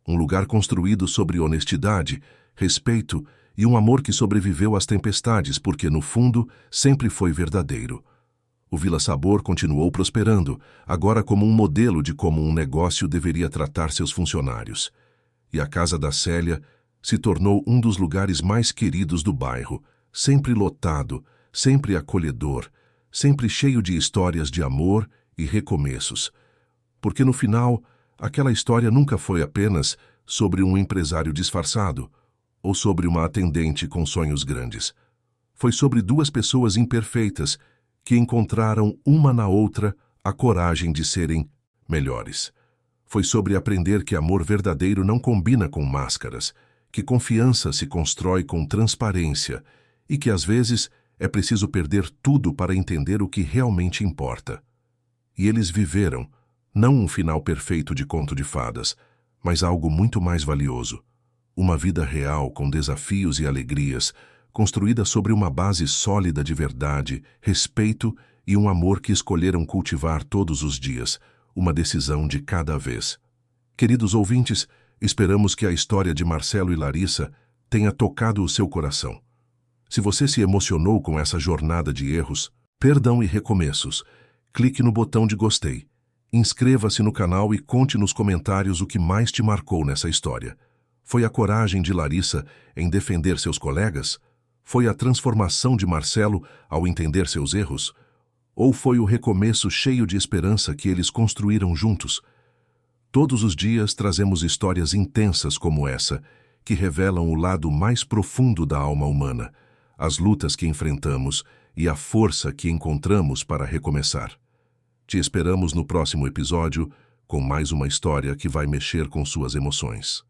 Um lugar construído sobre honestidade, respeito e um amor que sobreviveu às tempestades porque, no fundo, sempre foi verdadeiro. O Vila Sabor continuou prosperando, agora como um modelo de como um negócio deveria tratar seus funcionários. E a casa da Célia se tornou um dos lugares mais queridos do bairro, sempre lotado, sempre acolhedor, sempre cheio de histórias de amor e recomeços. Porque no final, aquela história nunca foi apenas sobre um empresário disfarçado ou sobre uma atendente com sonhos grandes. Foi sobre duas pessoas imperfeitas que encontraram uma na outra a coragem de serem melhores. Foi sobre aprender que amor verdadeiro não combina com máscaras, que confiança se constrói com transparência e que às vezes é preciso perder tudo para entender o que realmente importa. E eles viveram, não um final perfeito de conto de fadas, mas algo muito mais valioso. Uma vida real com desafios e alegrias, construída sobre uma base sólida de verdade, respeito e um amor que escolheram cultivar todos os dias, uma decisão de cada vez. Queridos ouvintes, esperamos que a história de Marcelo e Larissa tenha tocado o seu coração. Se você se emocionou com essa jornada de erros, perdão e recomeços, clique no botão de gostei. Inscreva-se no canal e conte nos comentários o que mais te marcou nessa história. Foi a coragem de Larissa em defender seus colegas? Foi a transformação de Marcelo ao entender seus erros? Ou foi o recomeço cheio de esperança que eles construíram juntos? Todos os dias trazemos histórias intensas como essa, que revelam o lado mais profundo da alma humana, as lutas que enfrentamos e a força que encontramos para recomeçar. Te esperamos no próximo episódio com mais uma história que vai mexer com suas emoções.